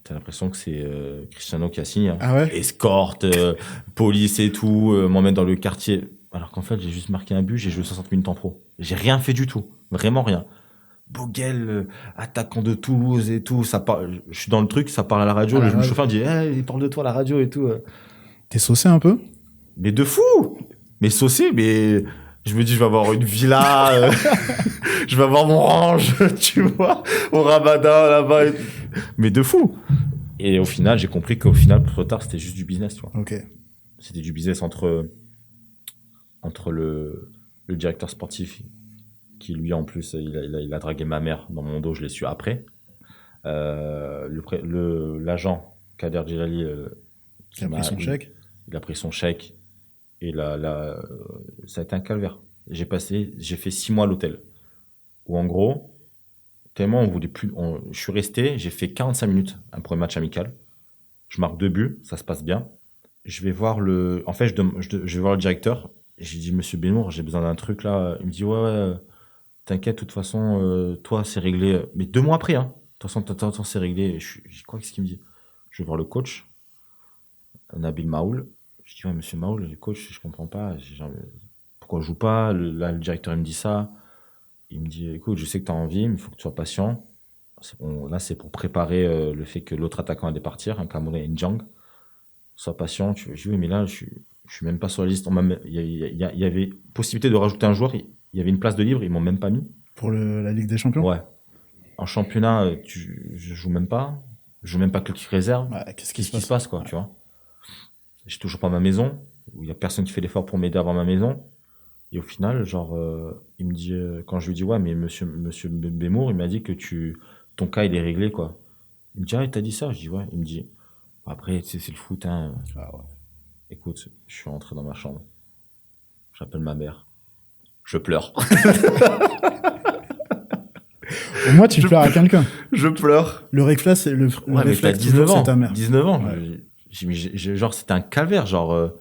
t'as l'impression que c'est Cristiano qui a signé. Hein. Ah ouais? Escorte, police et tout, m'emmène dans le quartier. Alors qu'en fait, j'ai juste marqué un but, j'ai joué 60 minutes en pro. J'ai rien fait du tout, vraiment rien. Boguel, attaquant de Toulouse et tout, ça parle, je suis dans le truc, ça parle à la radio, le chauffeur dit, il parle de toi à la radio et tout. T'es saucé un peu? Mais de fou! Mais saucé, mais je me dis, je vais avoir une villa, je vais avoir mon range, tu vois, au Ramadan, là-bas. Mais de fou! Et au final, j'ai compris qu'au final, plus tard, c'était juste du business, tu vois. Ok. C'était du business entre le directeur sportif, qui lui, en plus, il a dragué ma mère dans mon dos, je l'ai su après. L'agent, Kader Djilali, qui a pris son chèque. Il a pris son chèque. Et là, ça a été un calvaire. J'ai fait 6 mois à l'hôtel. Où en gros, tellement on voulait plus, je suis resté, j'ai fait 45 minutes, un premier match amical. Je marque 2 buts, ça se passe bien. Je vais voir je vais voir le directeur. J'ai dit, monsieur Bénour, j'ai besoin d'un truc là. Il me dit, ouais, t'inquiète, de toute façon, toi, c'est réglé. Mais 2 mois après, hein. De toute façon, c'est réglé. Je crois qu'est-ce qu'il me dit? Je vais voir le coach, Nabil Maoul. Je dis, ouais, monsieur Maoul, le coach, je comprends pas. Pourquoi je joue pas? Là, le directeur, il me dit ça. Il me dit, écoute, je sais que tu as envie, mais il faut que tu sois patient. Là, c'est pour préparer le fait que l'autre attaquant allait partir, un Camerounais, Njang. Sois patient. Je dis, oui, mais là, je suis même pas sur la liste. Il y avait possibilité de rajouter un joueur. Il y avait une place de libre, ils m'ont même pas mis. Pour la Ligue des Champions? Ouais. En championnat, je joue même pas. Je joue même pas que l'équipe réserve. Ouais, qu'est-ce qui se passe, quoi, tu vois? J'ai toujours pas ma maison, où il y a personne qui fait l'effort pour m'aider à avoir ma maison. Et au final, genre, il me dit, quand je lui dis, ouais, mais monsieur Bémour, il m'a dit que ton cas, il est réglé, quoi. Il me dit, ah, il t'a dit ça? Je dis, ouais. Il me dit, après, tu sais, c'est le foot, hein. Ah ouais. Écoute, je suis rentré dans ma chambre. J'appelle ma mère. Je pleure. Au moins, tu pleures à quelqu'un. Je pleure. Le réflexe, c'est le ouais, réflexe, mais t'as 19 ans. c'est ta mère. 19 ans. Ouais. Genre, c'était un calvaire, genre,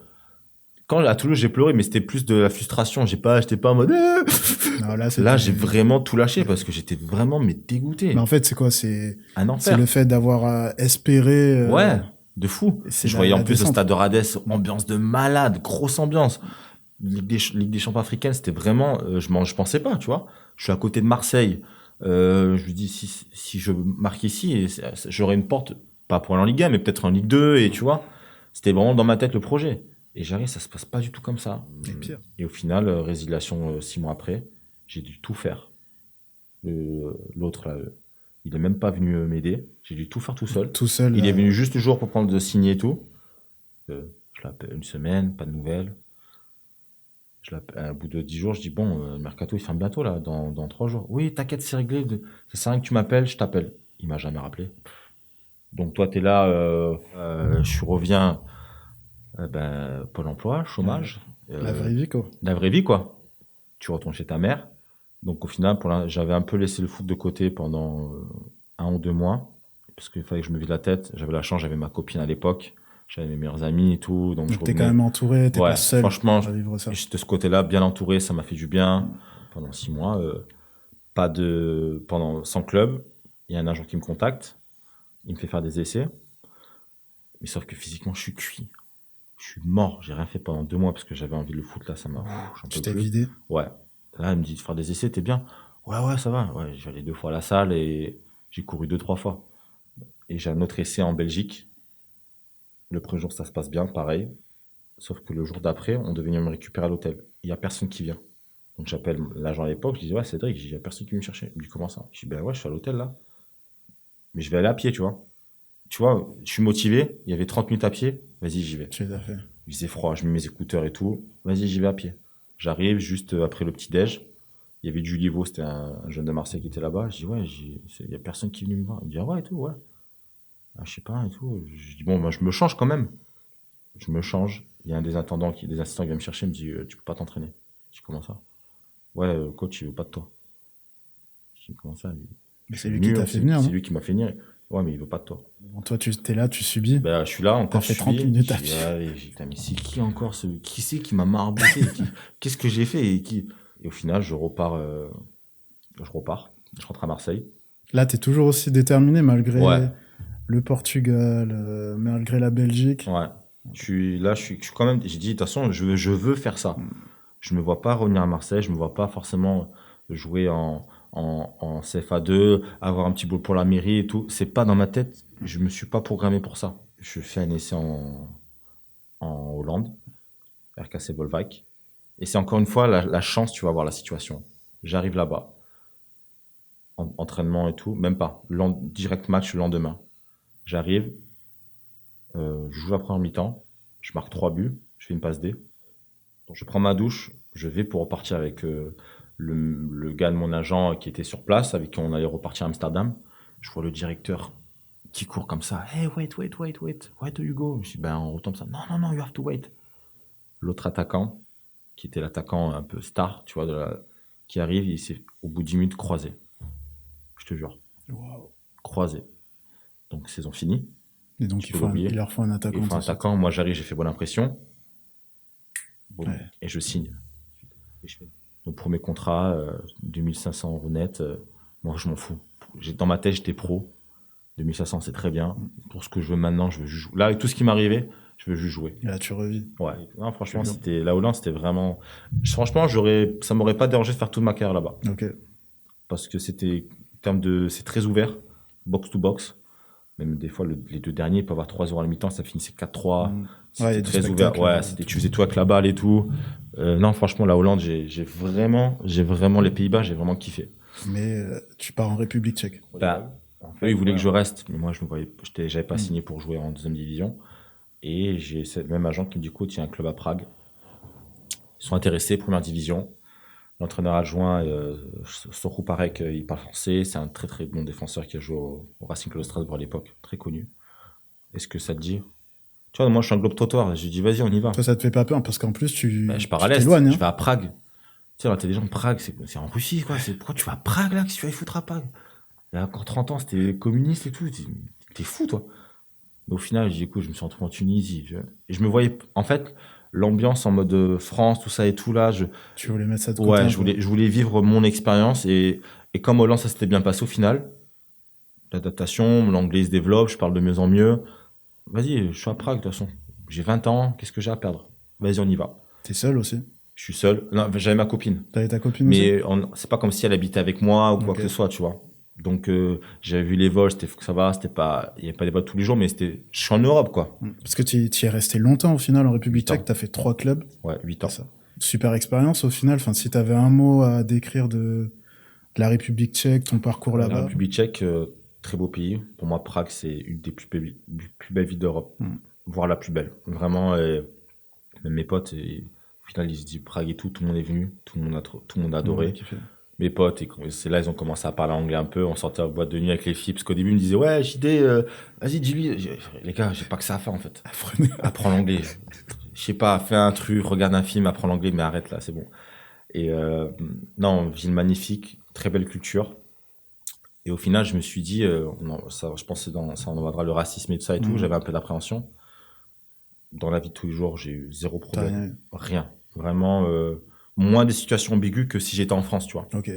quand à Toulouse, j'ai pleuré, mais c'était plus de la frustration. J'étais pas en mode, non, là, j'ai vraiment tout lâché parce que j'étais vraiment, mais dégoûté. Mais en fait, c'est quoi? C'est un enfer. C'est le fait d'avoir espéré. Ouais, de fou. Je voyais en plus le stade de Rades, ambiance de malade, grosse ambiance. Ligue des Champions africaine, c'était vraiment, je pensais pas, tu vois. Je suis à côté de Marseille. Je lui dis, si je marque ici, j'aurais une porte, pas pour aller en Ligue 1, mais peut-être en Ligue 2, et tu vois. C'était vraiment dans ma tête le projet. Et j'arrive, ça se passe pas du tout comme ça. Et pire. Et au final, résiliation 6 mois après, j'ai dû tout faire. L'autre, là, il est même pas venu m'aider. J'ai dû tout faire tout seul. Tout seul. Il est venu juste le jour pour prendre de signer et tout. Je l'appelle une semaine, pas de nouvelles. Au bout de 10 jours, je dis, bon, le mercato, il ferme bientôt, là, dans 3 jours. Oui, t'inquiète, c'est réglé. Ça sert à rien que tu m'appelles, je t'appelle. Il m'a jamais rappelé. Donc, toi, t'es là, je reviens, Pôle emploi, chômage. La vraie vie, quoi. La vraie vie, quoi. Tu retournes chez ta mère. Donc, au final, j'avais un peu laissé le foot de côté pendant 1 ou 2 mois. Parce qu'il fallait que je me vide la tête. J'avais la chance, j'avais ma copine à l'époque. J'avais mes meilleurs amis et tout. Donc t'es quand même entouré, t'es pas seul. Franchement, à vivre ça. J'étais de ce côté-là, bien entouré, ça m'a fait du bien. Pendant 6 mois, sans club. Il y a un agent qui me contacte. Il me fait faire des essais. Mais sauf que physiquement, je suis cuit. Je suis mort. J'ai rien fait pendant 2 mois parce que j'avais envie de le foot là. Ça m'a. Tu t'es vidé? Ouais. Là, il me dit de faire des essais, t'es bien. Ouais, ça va. Ouais, j'allais 2 fois à la salle et j'ai couru 2, 3 fois. Et j'ai un autre essai en Belgique. Le premier jour, ça se passe bien, pareil. Sauf que le jour d'après, on devait venir me récupérer à l'hôtel. Il y a personne qui vient. Donc j'appelle l'agent à l'époque, je dis ouais, Cédric, il y a personne qui vient me chercher. Il me dit comment ça? Je dis ben ouais, je suis à l'hôtel là. Mais je vais aller à pied, tu vois. Tu vois, je suis motivé, il y avait 30 minutes à pied, vas-y, j'y vais. Tu les as fait. Il faisait froid, je mets mes écouteurs et tout, vas-y, j'y vais à pied. J'arrive juste après le petit-déj. Il y avait Jules Livo, c'était un jeune de Marseille qui était là-bas. Je dis ouais, il y a personne qui est venu me voir. Il me dit ah ouais et tout, ouais. Ah, je sais pas et tout. Je dis bon, moi je me change quand même. Je me change. Il y a un des intendants, des assistants qui vient me chercher, il me dit tu peux pas t'entraîner. Je dis comment ça? Ouais, coach, il veut pas de toi. Je dis comment ça? Mais Je c'est suis lui qui venu, t'a fait venir, c'est non? lui qui m'a fait venir. Ouais, mais il veut pas de toi. Bon, toi, tu t'es là, tu subis. Ben, je suis là, encore fait je 30 suis. minutes à Je dis, pied. ah, et j'ai dit, putain, mais c'est qui encore qui c'est qui m'a marabouté? Qu'est-ce que j'ai fait et au final, je repars. Je rentre à Marseille. Là, t'es toujours aussi déterminé Ouais, malgré le Portugal, malgré la Belgique. ouais. Je suis quand même. J'ai dit, de toute façon, je veux faire ça. Je me vois pas revenir à Marseille. Je me vois pas forcément jouer en CFA2, avoir un petit boulot pour la mairie et tout. C'est pas dans ma tête. Je me suis pas programmé pour ça. Je fais un essai en Hollande, RKC Volwijk. Et c'est encore une fois la chance, tu vas voir la situation. J'arrive là-bas, entraînement et tout, même pas. Direct match le lendemain. J'arrive, je joue la première mi-temps, je marque 3 buts, je fais une passe D. Donc je prends ma douche, je vais pour repartir avec le gars de mon agent qui était sur place, avec qui on allait repartir à Amsterdam. Je vois le directeur qui court comme ça. Hey, where do you go? Je dis, ben, on retombe ça. Non, non, non, you have to wait. L'autre attaquant, qui était l'attaquant un peu star, tu vois, qui arrive, il s'est au bout de 10 minutes croisé. Je te jure. Wow. Croisé. Donc saison finie. Et donc, Tu peux l'oublier. il leur faut un attaquant. Il faut un attaquant. Moi j'arrive, j'ai fait bonne impression. Boum. Ouais. Et je signe. Et je fais mon premier contrat, 2500 € net. Moi je m'en fous. Dans ma tête j'étais pro. 2500 c'est très bien. Pour ce que je veux maintenant, je veux juste jouer. Là avec tout ce qui m'arrivait, je veux juste jouer. Et là, tu revis. Ouais. Non, franchement, la Hollande, c'était vraiment. Franchement, ça m'aurait pas dérangé de faire toute ma carrière là-bas. Ok. Parce que c'est très ouvert, box to box. Même des fois, les 2 derniers peuvent avoir 3 € à la mi-temps, ça finissait 4-3. C'était très ouvert. Ouais, tu faisais tout avec la balle et tout. Non, franchement, la Hollande, j'ai vraiment les Pays-Bas, j'ai vraiment kiffé. Mais tu pars en République tchèque. Bah, eux, ils voulaient que je reste, mais moi, j'avais pas signé pour jouer en deuxième division. Et j'ai ce même agent qui me dit, écoute, il y a un club à Prague. Ils sont intéressés, première division. L'entraîneur adjoint, Sokou Parek, il parle français. C'est un très très bon défenseur qui a joué au Racing Club de Strasbourg à l'époque, très connu. Est-ce que ça te dit? Tu vois, moi je suis un globe-trottoir. Je lui dis vas-y, on y va. Toi, ça te fait pas peur parce qu'en plus, Je pars à l'est, t'éloignes. je vais à Prague. Tu sais, là, t'as des gens de Prague, c'est en Russie, quoi. Pourquoi tu vas à Prague, là? Qu'est-ce que tu vas y foutre à Prague? Il y a encore 30 ans, c'était communiste et tout. T'es fou, toi. Mais au final, j'ai dit, écoute, je me suis retrouvé en Tunisie. Et je me voyais, en fait, l'ambiance en mode France, tout ça et tout, là, Tu voulais mettre ça de côté. Ouais, je voulais vivre mon expérience et comme Hollande, ça s'était bien passé au final. L'adaptation, l'anglais se développe, je parle de mieux en mieux. Vas-y, je suis à Prague, de toute façon. J'ai 20 ans, qu'est-ce que j'ai à perdre? Vas-y, on y va. T'es seul aussi? Je suis seul. Non, j'avais ma copine. T'avais ta copine aussi? Mais c'est pas comme si elle habitait avec moi ou quoi que ce soit, tu vois. Donc, j'avais vu les vols, ça va, il n'y avait pas des vols tous les jours, mais je suis en Europe, quoi. Parce que tu y es resté longtemps au final en République tchèque, t'as fait 3 clubs. Ouais, 8 ans. Ça. Super expérience au final. Enfin, si t'avais un mot à décrire de la République tchèque, ton parcours là-bas. La République tchèque, très beau pays. Pour moi, Prague, c'est une des plus belles villes d'Europe. Voire la plus belle. Vraiment, même mes potes, au final, ils se disent Prague et tout le monde est venu, tout le monde a adoré. Mes potes, c'est là, ils ont commencé à parler anglais un peu. On sortait en boîte de nuit avec les filles, parce qu'au début, ils me disaient ouais, JD, vas-y, dis-lui. Les gars, j'ai pas que ça à faire en fait. Apprends l'anglais. Je sais pas, fais un truc, regarde un film, apprends l'anglais, mais arrête là, c'est bon. Et non, ville magnifique, très belle culture. Et au final, je me suis dit, ça, je pense que ça en aura le racisme et tout ça et tout. J'avais un peu d'appréhension. Dans la vie de tous les jours, j'ai eu 0 problème. Rien. Vraiment, moins des situations ambiguës que si j'étais en France, tu vois. Ok.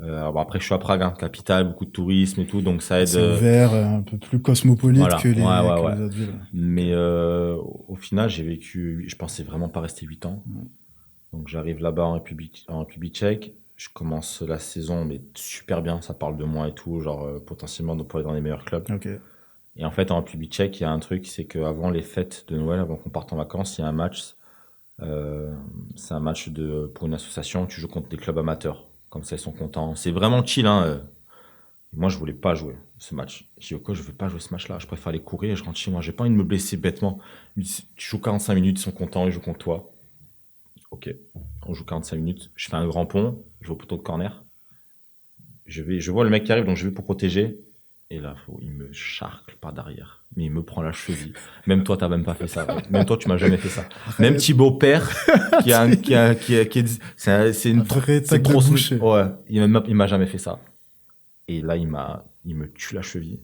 Bon, après, je suis à Prague, hein, capitale, beaucoup de tourisme et tout, donc ça aide. C'est ouvert, un peu plus cosmopolite que les autres villes. Mais au final, j'ai vécu, je pensais vraiment pas rester 8 ans. Donc j'arrive là-bas en République tchèque. Je commence la saison, mais super bien. Ça parle de moi et tout, genre potentiellement pour aller dans les meilleurs clubs. Ok. Et en fait, en République tchèque, il y a un truc, c'est qu'avant les fêtes de Noël, avant qu'on parte en vacances, il y a un match. C'est un match pour une association. Tu joues contre des clubs amateurs. Comme ça, ils sont contents. C'est vraiment chill, hein. Moi, je voulais pas jouer ce match. J'ai dit, quoi, je veux pas jouer ce match-là. Je préfère aller courir et je rentre chez moi. J'ai pas envie de me blesser bêtement. Ils me disent, tu joues 45 minutes, ils sont contents, ils jouent contre toi. Ok. On joue 45 minutes. Je fais un grand pont. Je vais au poteau de corner. Je vois le mec qui arrive, donc je vais pour protéger. Et là, il me charcle par derrière. Mais il me prend la cheville. Même toi, t'as même pas fait ça. Même toi, tu m'as jamais fait ça. Même Thibaut Père, c'est une vraie c'est tac de grosse boucher. Ouais, il m'a jamais fait ça. Et là, il me tue la cheville.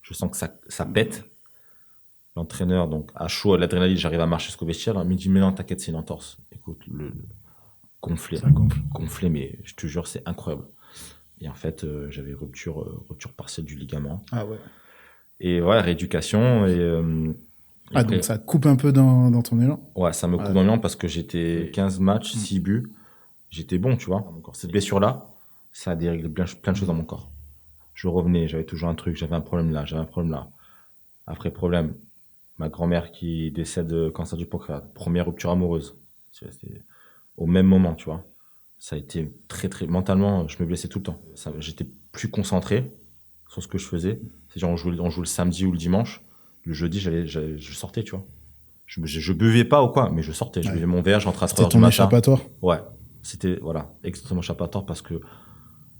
Je sens que ça pète. L'entraîneur, donc, à chaud, à l'adrénaline, j'arrive à marcher jusqu'au vestiaire. Il me dit, mais non, t'inquiète, c'est une entorse. Écoute, gonflé. Ça gonfle. Gonflé, mais je te jure, c'est incroyable. Et en fait, j'avais rupture partielle du ligament. Ah ouais. Et ouais, rééducation. Après, donc ça coupe un peu dans ton élan. ouais, ça me coupe dans l'élan parce que j'étais 15 matchs, 6 buts. J'étais bon, tu vois. Cette blessure-là, ça a déréglé plein de choses dans mon corps. Je revenais, j'avais toujours un truc, j'avais un problème là, j'avais un problème là. Après problème, ma grand-mère qui décède de cancer du pancréas. Première rupture amoureuse. C'était au même moment, tu vois. Ça a été très. Mentalement, je me blessais tout le temps. J'étais plus concentré sur ce que je faisais. C'est genre, on joue le samedi ou le dimanche. Le jeudi, je sortais, tu vois. Je buvais pas ou quoi, mais je sortais. Je buvais mon verre, je rentrais à 3h du C'était ton matin. échappatoire. Ouais. C'était, voilà, extrêmement échappatoire parce que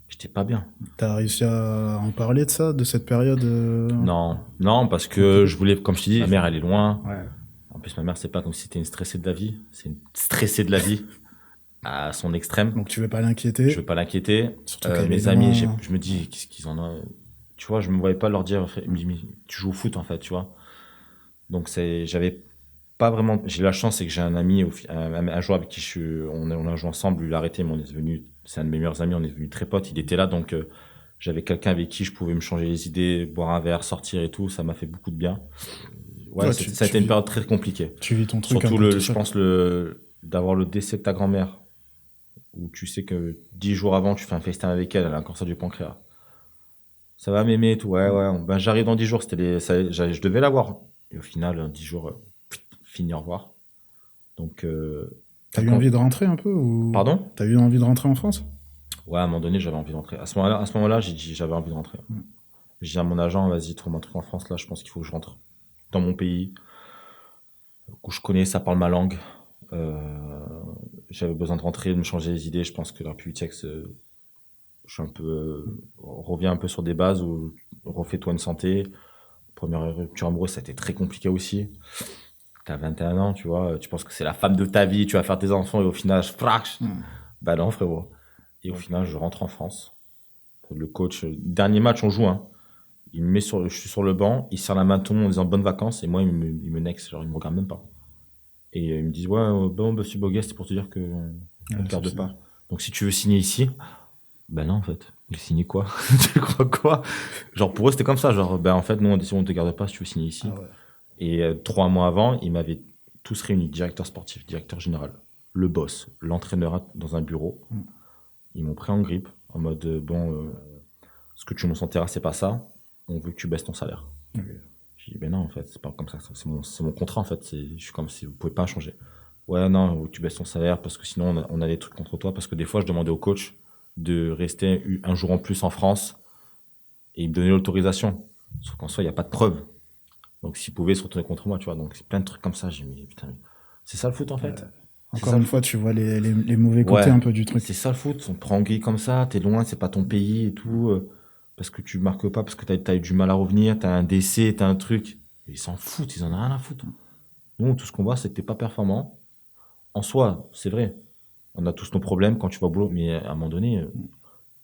j'étais pas bien. T'as réussi à en parler de ça, de cette période Non, parce que je voulais, comme je te dis, ma mère, elle est loin. Ouais. En plus, ma mère, c'est pas comme si c'était une stressée de la vie. C'est une stressée de la vie à son extrême. Donc tu veux pas l'inquiéter. Je veux pas l'inquiéter. Surtout qu'elle Mes est amis, loin. je me dis, qu'est-ce qu'ils en ont. Tu vois, je me voyais pas leur dire, ils me disent, mais tu joues au foot, en fait, tu vois. Donc, j'avais pas vraiment. J'ai la chance, c'est que j'ai un ami, un joueur avec qui on a joué ensemble, lui, il a arrêté, mais c'est un de mes meilleurs amis, on est devenus très potes. Il était là, donc j'avais quelqu'un avec qui je pouvais me changer les idées, boire un verre, sortir et tout. Ça m'a fait beaucoup de bien. Ouais, ça a été une période très compliquée. Tu vis ton truc. Surtout, je pense, d'avoir le décès de ta grand-mère, où tu sais que 10 jours avant, tu fais un FaceTime avec elle, elle a un cancer du pancréas. Ça va m'aimer et tout, ouais. Ben, j'arrive dans 10 jours, je devais l'avoir. Et au final, 10 jours, fini, au revoir. Donc, t'as eu envie de rentrer un peu ou... Pardon? T'as eu envie de rentrer en France? Ouais, à un moment donné, j'avais envie de rentrer. À ce moment-là, j'avais envie de rentrer. J'ai dit à mon agent, vas-y, trouve un truc en France, là, je pense qu'il faut que je rentre dans mon pays, où je connais, ça parle ma langue. J'avais besoin de rentrer, de me changer les idées. Je pense que la République tchèque, je suis un peu, reviens un peu sur des bases où refais-toi une santé. Première rupture amoureuse, ça a été très compliqué aussi. T'as 21 ans, tu vois, tu penses que c'est la femme de ta vie, tu vas faire tes enfants et au final, bah non, frérot. Et au final, je rentre en France. Le coach, dernier match, on joue, hein. Je suis sur le banc, il serre la main à tout le monde en disant bonnes vacances et moi, il me nexe, genre, il me regarde même pas. Et ils me disent, ouais, bon, monsieur Boguet, c'est pour te dire qu'on ne garde pas. Donc, si tu veux signer ici, ben non, en fait. Il signe quoi? Tu crois quoi? Genre, pour eux, c'était comme ça. Genre, ben en fait, nous, on décide, on te garde pas si tu veux signer ici. Ah ouais. Et 3 mois avant, ils m'avaient tous réunis, directeur sportif, directeur général, le boss, l'entraîneur dans un bureau. Ils m'ont pris en grippe, en mode, ce que tu montes en terrain, c'est pas ça. On veut que tu baisses ton salaire. Okay. J'ai dit, ben non, en fait, c'est pas comme ça. C'est mon contrat, en fait. Je suis comme si vous pouvez pas changer. Ouais, non, tu baisses ton salaire parce que sinon, on a des trucs contre toi. Parce que des fois, je demandais au coach de rester un jour en plus en France et il me donnait l'autorisation. Sauf qu'en soi, il n'y a pas de preuve. Donc, s'il pouvait se retourner contre moi, tu vois. Donc, c'est plein de trucs comme ça. J'ai dit, putain, c'est ça le foot, en fait. Encore une fois, tu vois les mauvais côtés un peu du truc. C'est ça le foot. On te prend en grille comme ça, t'es loin, c'est pas ton pays et tout. Parce que tu marques pas, parce que t'as eu du mal à revenir, t'as un décès, t'as un truc. Et ils s'en foutent, ils en ont rien à foutre. Nous, tout ce qu'on voit, c'est que t'es pas performant. En soi, c'est vrai. On a tous nos problèmes quand tu vas au boulot. Mais à un moment donné,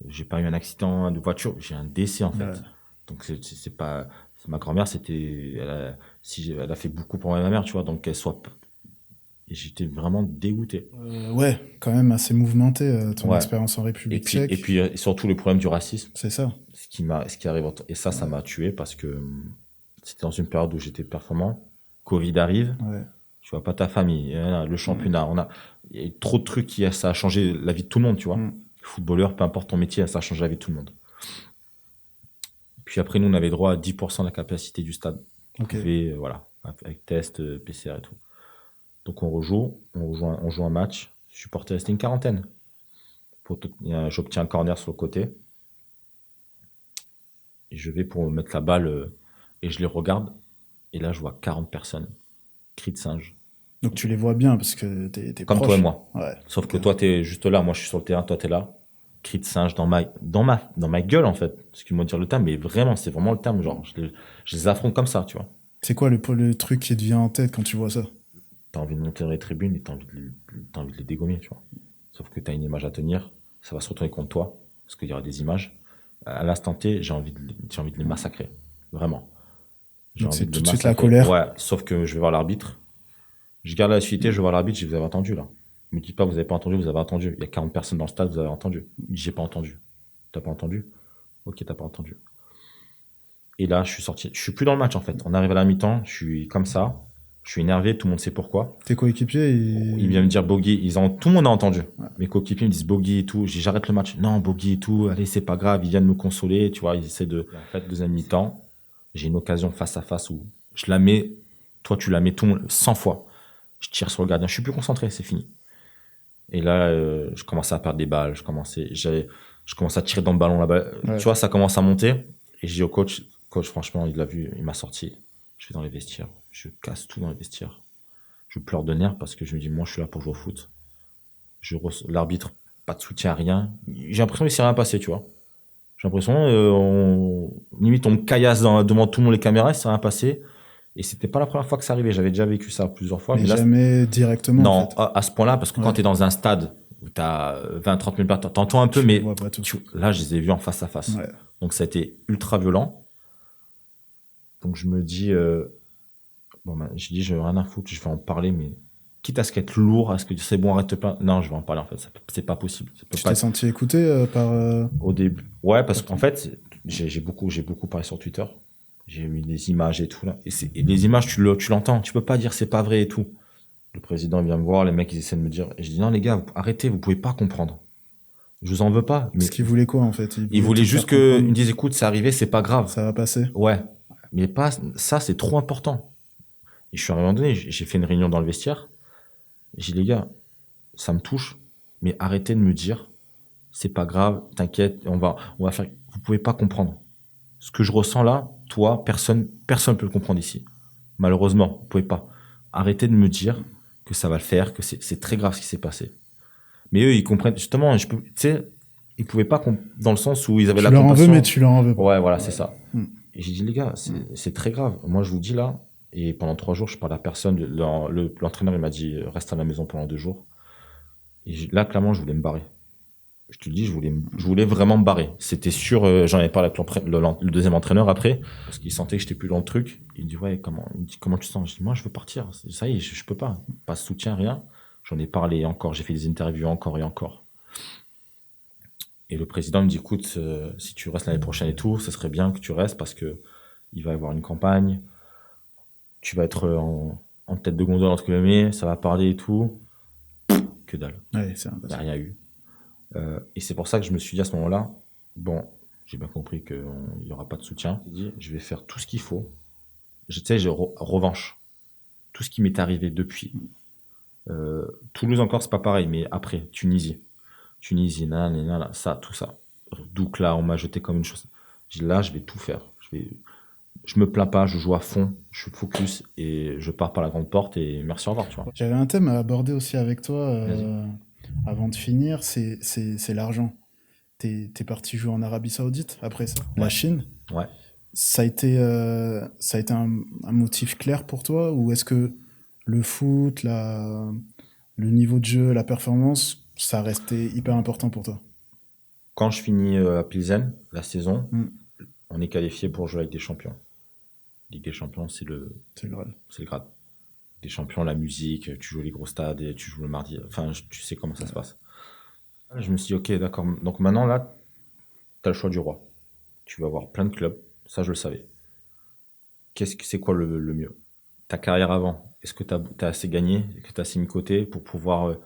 j'ai pas eu un accident de voiture, j'ai un décès, en fait. Ouais. Donc, c'est pas. Ma grand-mère, elle a fait beaucoup pour ma mère, tu vois. Donc, qu'elle soit. Et j'étais vraiment dégoûté. Ouais, quand même assez mouvementé, ton expérience en République tchèque. Et puis, surtout le problème du racisme. C'est ça. Ce qui arrive. Et ça m'a tué parce que c'était dans une période où j'étais performant. Covid arrive. Ouais. Tu vois pas ta famille. Le championnat. Il y a trop de trucs ça a changé la vie de tout le monde, tu vois. Footballeur, peu importe ton métier, ça change la vie de tout le monde. Puis après, nous, on avait droit à 10% de la capacité du stade. Ok. On pouvait, voilà, avec test, PCR et tout. Donc on joue un match. Supporter, c'était une quarantaine. J'obtiens un corner sur le côté. Et je vais pour mettre la balle et je les regarde. Et là, je vois 40 personnes. Cris de singe. Donc tu les vois bien parce que t'es Comme proche. toi et moi. Ouais. Sauf que toi, t'es juste là. Moi, je suis sur le terrain. Toi, t'es là. Cris de singe dans ma gueule, en fait. Excuse-moi de dire le terme, mais vraiment, c'est vraiment le terme. Genre, je les affronte comme ça, tu vois. C'est quoi le truc qui te vient en tête quand tu vois ça? T'as envie de monter dans les tribunes et t'as envie de les dégommer, tu vois. Sauf que t'as une image à tenir. Ça va se retourner contre toi. Parce qu'il y aura des images. À l'instant T, j'ai envie de les massacrer. Vraiment. J'ai Donc envie c'est de tout les de suite la massacrer. colère. Ouais, sauf que je vais voir l'arbitre. Je garde la suite, je vais voir l'arbitre, je dis, vous avez entendu là. Ne me dites pas, vous avez pas entendu, vous avez entendu. Il y a 40 personnes dans le stade, vous avez entendu. Il dit, j'ai pas entendu. T'as pas entendu? Ok, t'as pas entendu. Et là, je suis sorti. Je suis plus dans le match en fait. On arrive à la mi-temps, je suis comme ça. Je suis énervé, tout le monde sait pourquoi. Tes coéquipiers, Il vient me dire Bogey, tout le monde a entendu. Ouais. Mes coéquipiers me disent Bogey et tout. J'arrête le match. Non, Bogey et tout. Allez, c'est pas grave. Ils viennent me consoler. Tu vois, ils essaient de. En fait, deuxième mi-temps, j'ai une occasion face à face où je la mets. Toi, tu la mets 100 fois. Je tire sur le gardien. Je suis plus concentré. C'est fini. Et là, je commençais à perdre des balles. Je commençais à tirer dans le ballon là-bas. Ouais. Tu vois, ça commence à monter. Et je dis au coach, franchement, il l'a vu. Il m'a sorti. Je vais dans les vestiaires. Je casse tout dans les vestiaires. Je pleure de nerfs parce que je me dis, moi, je suis là pour jouer au foot. L'arbitre, pas de soutien, rien. J'ai l'impression qu'il s'est rien passé, tu vois. J'ai l'impression, limite, on me caillasse devant tout le monde, les caméras, il s'est rien passé. Et c'était pas la première fois que ça arrivait. J'avais déjà vécu ça plusieurs fois. mais Mais là, jamais directement. non, En fait. à ce point-là, parce que quand Ouais. tu es dans un stade où tu as 20-30 000 personnes, t'entends un peu, Tu mais vois pas tout. là, je les ai vus en face à face. Ouais. Donc, ça a été ultra violent. Donc, je me dis, je dis, je n'ai rien à foutre, je vais en parler, mais quitte à ce qu'être lourd, à ce que c'est bon, arrête de plaindre. Non, je vais en parler, en fait. C'est pas possible. Ça peut Tu pas t'es être- senti écouté par. Au début. Ouais, parce qu'en fait, j'ai beaucoup parlé sur Twitter. J'ai mis des images et tout, là. Et les images, tu l'entends. Tu peux pas dire c'est pas vrai et tout. Le président vient me voir, les mecs, ils essaient de me dire. Et je dis, non, les gars, arrêtez, vous pouvez pas comprendre. Je vous en veux pas. Mais Ce qu'ils voulaient quoi en fait? ils voulaient te juste faire qu'ils comprendre. me disent, écoute, c'est arrivé, c'est pas grave. Ça va passer. Ouais. Mais pas, ça, c'est trop important. Et je suis à un moment donné, j'ai fait une réunion dans le vestiaire. J'ai dit, les gars, ça me touche, mais arrêtez de me dire, c'est pas grave, t'inquiète, on va faire. Vous pouvez pas comprendre. Ce que je ressens là, toi, personne peut le comprendre ici. Malheureusement, vous pouvez pas. Arrêtez de me dire que ça va le faire, que c'est très grave ce qui s'est passé. Mais eux, ils comprennent, justement, tu sais, ils pouvaient pas, dans le sens où ils avaient Tu la leur en veux, compassion. mais tu leur en veux pas. Ouais, voilà, c'est ça. Mm. Et j'ai dit, les gars, c'est très grave. Moi, je vous dis là, et pendant 3 jours, je parle à personne. L'entraîneur, il m'a dit, reste à la maison pendant 2 jours. Et là, clairement, je voulais me barrer. Je te le dis, je voulais vraiment me barrer. C'était sûr, j'en avais parlé avec le deuxième entraîneur après, parce qu'il sentait que j'étais plus dans le truc. Il me dit, ouais, comment tu te sens? Je dis, moi, je veux partir. Ça y est, je peux pas. Pas de soutien, rien. J'en ai parlé encore, j'ai fait des interviews encore et encore. Et le président me dit, écoute, si tu restes l'année prochaine et tout, ce serait bien que tu restes parce que il va y avoir une campagne. Tu vas être en tête de gondole, entre guillemets, ça va parler et tout. Que dalle. Ouais, c'est Il n'y a rien eu. Et c'est pour ça que je me suis dit à ce moment-là, bon, j'ai bien compris qu'il n'y aura pas de soutien. J'ai dit, je vais faire tout ce qu'il faut. Tu sais, j'ai revanche. Tout ce qui m'est arrivé depuis. Toulouse encore, c'est pas pareil, mais après, Tunisie, nanana, ça, tout ça. Donc là, on m'a jeté comme une chose. J'ai dit, là, je vais tout faire. Je me plains pas, je joue à fond, je suis focus et je pars par la grande porte et merci, au revoir, tu vois. J'avais un thème à aborder aussi avec toi Vas-y. avant de finir, c'est l'argent. T'es parti jouer en Arabie Saoudite après ça, la Ouais. Chine. Ouais. Ça a été un motif clair pour toi ou est-ce que le foot, le niveau de jeu, la performance, ça restait hyper important pour toi? Quand je finis à Pilsen, la saison, Mm. on est qualifié pour jouer avec des champions. Ligue des champions, c'est le Graal. grade. Des champions, la musique, tu joues les gros stades et tu joues le mardi. Enfin, tu sais comment ça se passe. Je me suis dit, ok, d'accord. Donc maintenant, là, tu as le choix du roi. Tu vas avoir plein de clubs. Ça, je le savais. C'est quoi le mieux? Ta carrière avant, est-ce que tu as assez gagné? Est-ce que tu as assez mis de côté pour pouvoir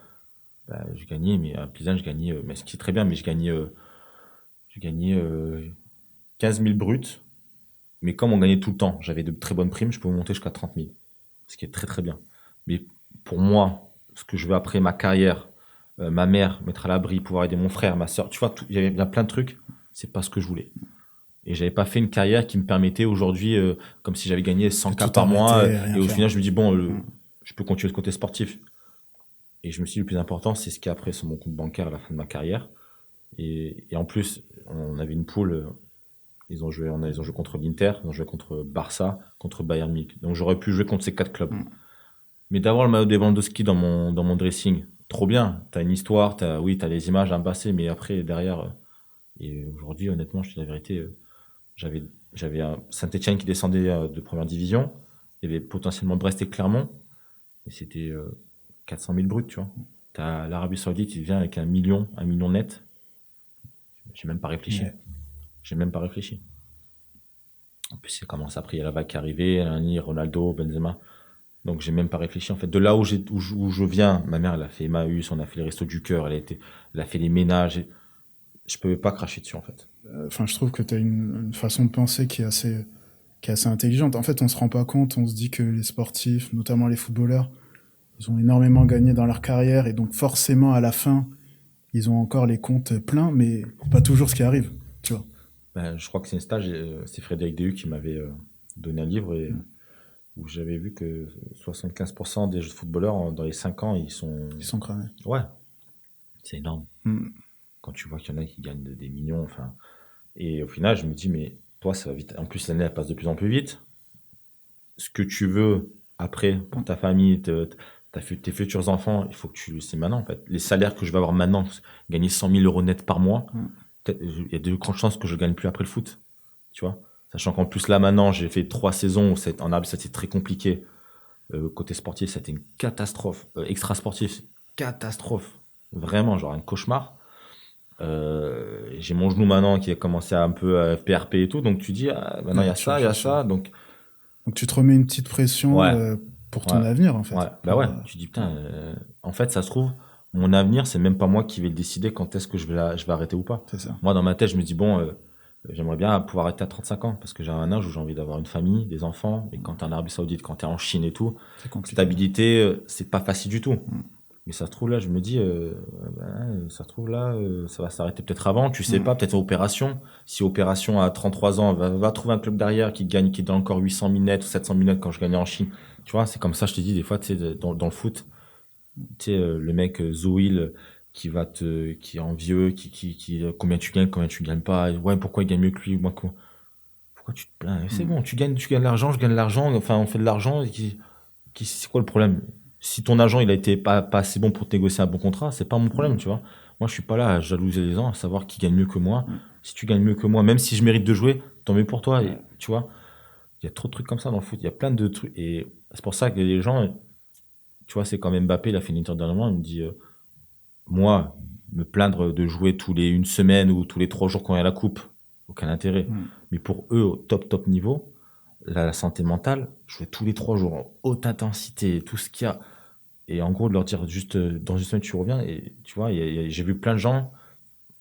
Je gagnais, mais à Pisan, je gagnais, mais ce qui est très bien, mais je gagnais 15 000 bruts. Mais comme on gagnait tout le temps, j'avais de très bonnes primes, je pouvais monter jusqu'à 30 000. Ce qui est très très bien. Mais pour moi, ce que je veux après ma carrière, ma mère, mettre à l'abri, pouvoir aider mon frère, ma soeur, tu vois, il y a plein de trucs, c'est pas ce que je voulais. Et j'avais pas fait une carrière qui me permettait aujourd'hui, comme si j'avais gagné 100 De k tout par mois, arrêter, rien et au faire. final, je me dis, bon, je peux continuer ce côté sportif. Et je me suis dit, le plus important, c'est ce qu'il y a après sur mon compte bancaire à la fin de ma carrière. Et en plus, on avait une poule, ils ont joué contre l'Inter, ils ont joué contre Barça, contre Bayern Munich. Donc j'aurais pu jouer contre ces 4 clubs. Mais d'avoir le maillot de Lewandowski dans mon dressing, trop bien. T'as une histoire, t'as les images à me passer, mais après, derrière, et aujourd'hui, honnêtement, je te dis la vérité, j'avais, j'avais un Saint-Etienne qui descendait de première division. Il y avait potentiellement Brest et Clermont. Et c'était 400 000 bruts, tu vois. T'as l'Arabie Saoudite qui vient avec 1 million net. J'ai même pas réfléchi. Ouais. J'ai même pas réfléchi. En plus, c'est comment ça, après, il y a la vague qui est arrivée, Nani, Ronaldo, Benzema. Donc, j'ai même pas réfléchi. En fait, de là où je viens, ma mère, elle a fait Emmaüs, on a fait les restos du cœur, elle a fait les ménages. Je pouvais pas cracher dessus, en fait. Enfin, je trouve que tu as une façon de penser qui est assez intelligente. En fait, on se rend pas compte, on se dit que les sportifs, notamment les footballeurs, ils ont énormément gagné dans leur carrière et donc forcément à la fin, ils ont encore les comptes pleins, mais c'est pas toujours ce qui arrive, tu vois. Ben, je crois que c'est une stage, c'est Frédéric Déhu qui m'avait donné un livre où j'avais vu que 75% des footballeurs, dans les 5 ans, ils sont. Ils sont cramés. Ouais, c'est énorme. Mm. Quand tu vois qu'il y en a qui gagnent des millions, enfin. Et au final, je me dis, mais toi, ça va vite. En plus, l'année, elle passe de plus en plus vite. Ce que tu veux après pour ta famille, tes futurs enfants, il faut que tu. C'est maintenant, en fait. Les salaires que je vais avoir maintenant, gagner 100 000 euros net par mois, il y a de grandes chances que je ne gagne plus après le foot. Tu vois? Sachant qu'en plus, là, maintenant, j'ai fait 3 saisons en Arabie, c'était très compliqué. Côté sportif, c'était une catastrophe. Extra sportif, catastrophe. Vraiment, genre un cauchemar. J'ai mon genou maintenant qui a commencé à un peu à PRP et tout, donc tu dis, ah, maintenant il y a Ouais, ça, il y a ça, donc Donc tu te remets une petite pression ouais, pour ouais, ton avenir, en ouais, fait. bah ouais, tu dis, putain, en fait, ça se trouve, mon avenir, c'est même pas moi qui vais le décider quand est-ce que je vais arrêter ou pas. C'est ça. Moi, dans ma tête, je me dis, bon, j'aimerais bien pouvoir arrêter à 35 ans, parce que j'ai un âge où j'ai envie d'avoir une famille, des enfants, et quand t'es en Arabie Saoudite, quand t'es en Chine et tout, C'est compliqué. stabilité, c'est pas facile du tout. Mais ça se trouve là, je me dis, ça se trouve là, ça va s'arrêter peut-être avant, tu sais pas, peut-être opération. Si opération à 33 ans, va trouver un club derrière qui donne encore 800 000 nets ou 700 000 nets quand je gagnais en Chine. Tu vois, c'est comme ça, je te dis, des fois, tu sais, dans le foot, tu sais, le mec, Zouil, qui est envieux, combien tu gagnes pas, ouais, pourquoi il gagne mieux que lui, moi, quoi. Pourquoi tu te plains? C'est bon, tu gagnes de l'argent, je gagne de l'argent, enfin, on fait de l'argent, c'est quoi le problème? Si ton agent il a été pas assez bon pour te négocier un bon contrat, c'est pas mon problème, tu vois. Moi, je suis pas là à jalouser les gens, à savoir qui gagne mieux que moi. Si tu gagnes mieux que moi, même si je mérite de jouer, tant mieux pour toi. Et, tu vois, il y a trop de trucs comme ça dans le foot. Il y a plein de trucs. Et c'est pour ça que les gens, tu vois, c'est comme Mbappé, il a fait une interview dernièrement, il me dit, moi, me plaindre de jouer tous les une semaine ou tous les 3 jours quand il y a la coupe, aucun intérêt. Mais pour eux, au top niveau, la santé mentale, jouer tous les 3 jours en haute intensité, tout ce qu'il y a. Et en gros, de leur dire juste dans une semaine, tu reviens. Et tu vois, j'ai vu plein de gens,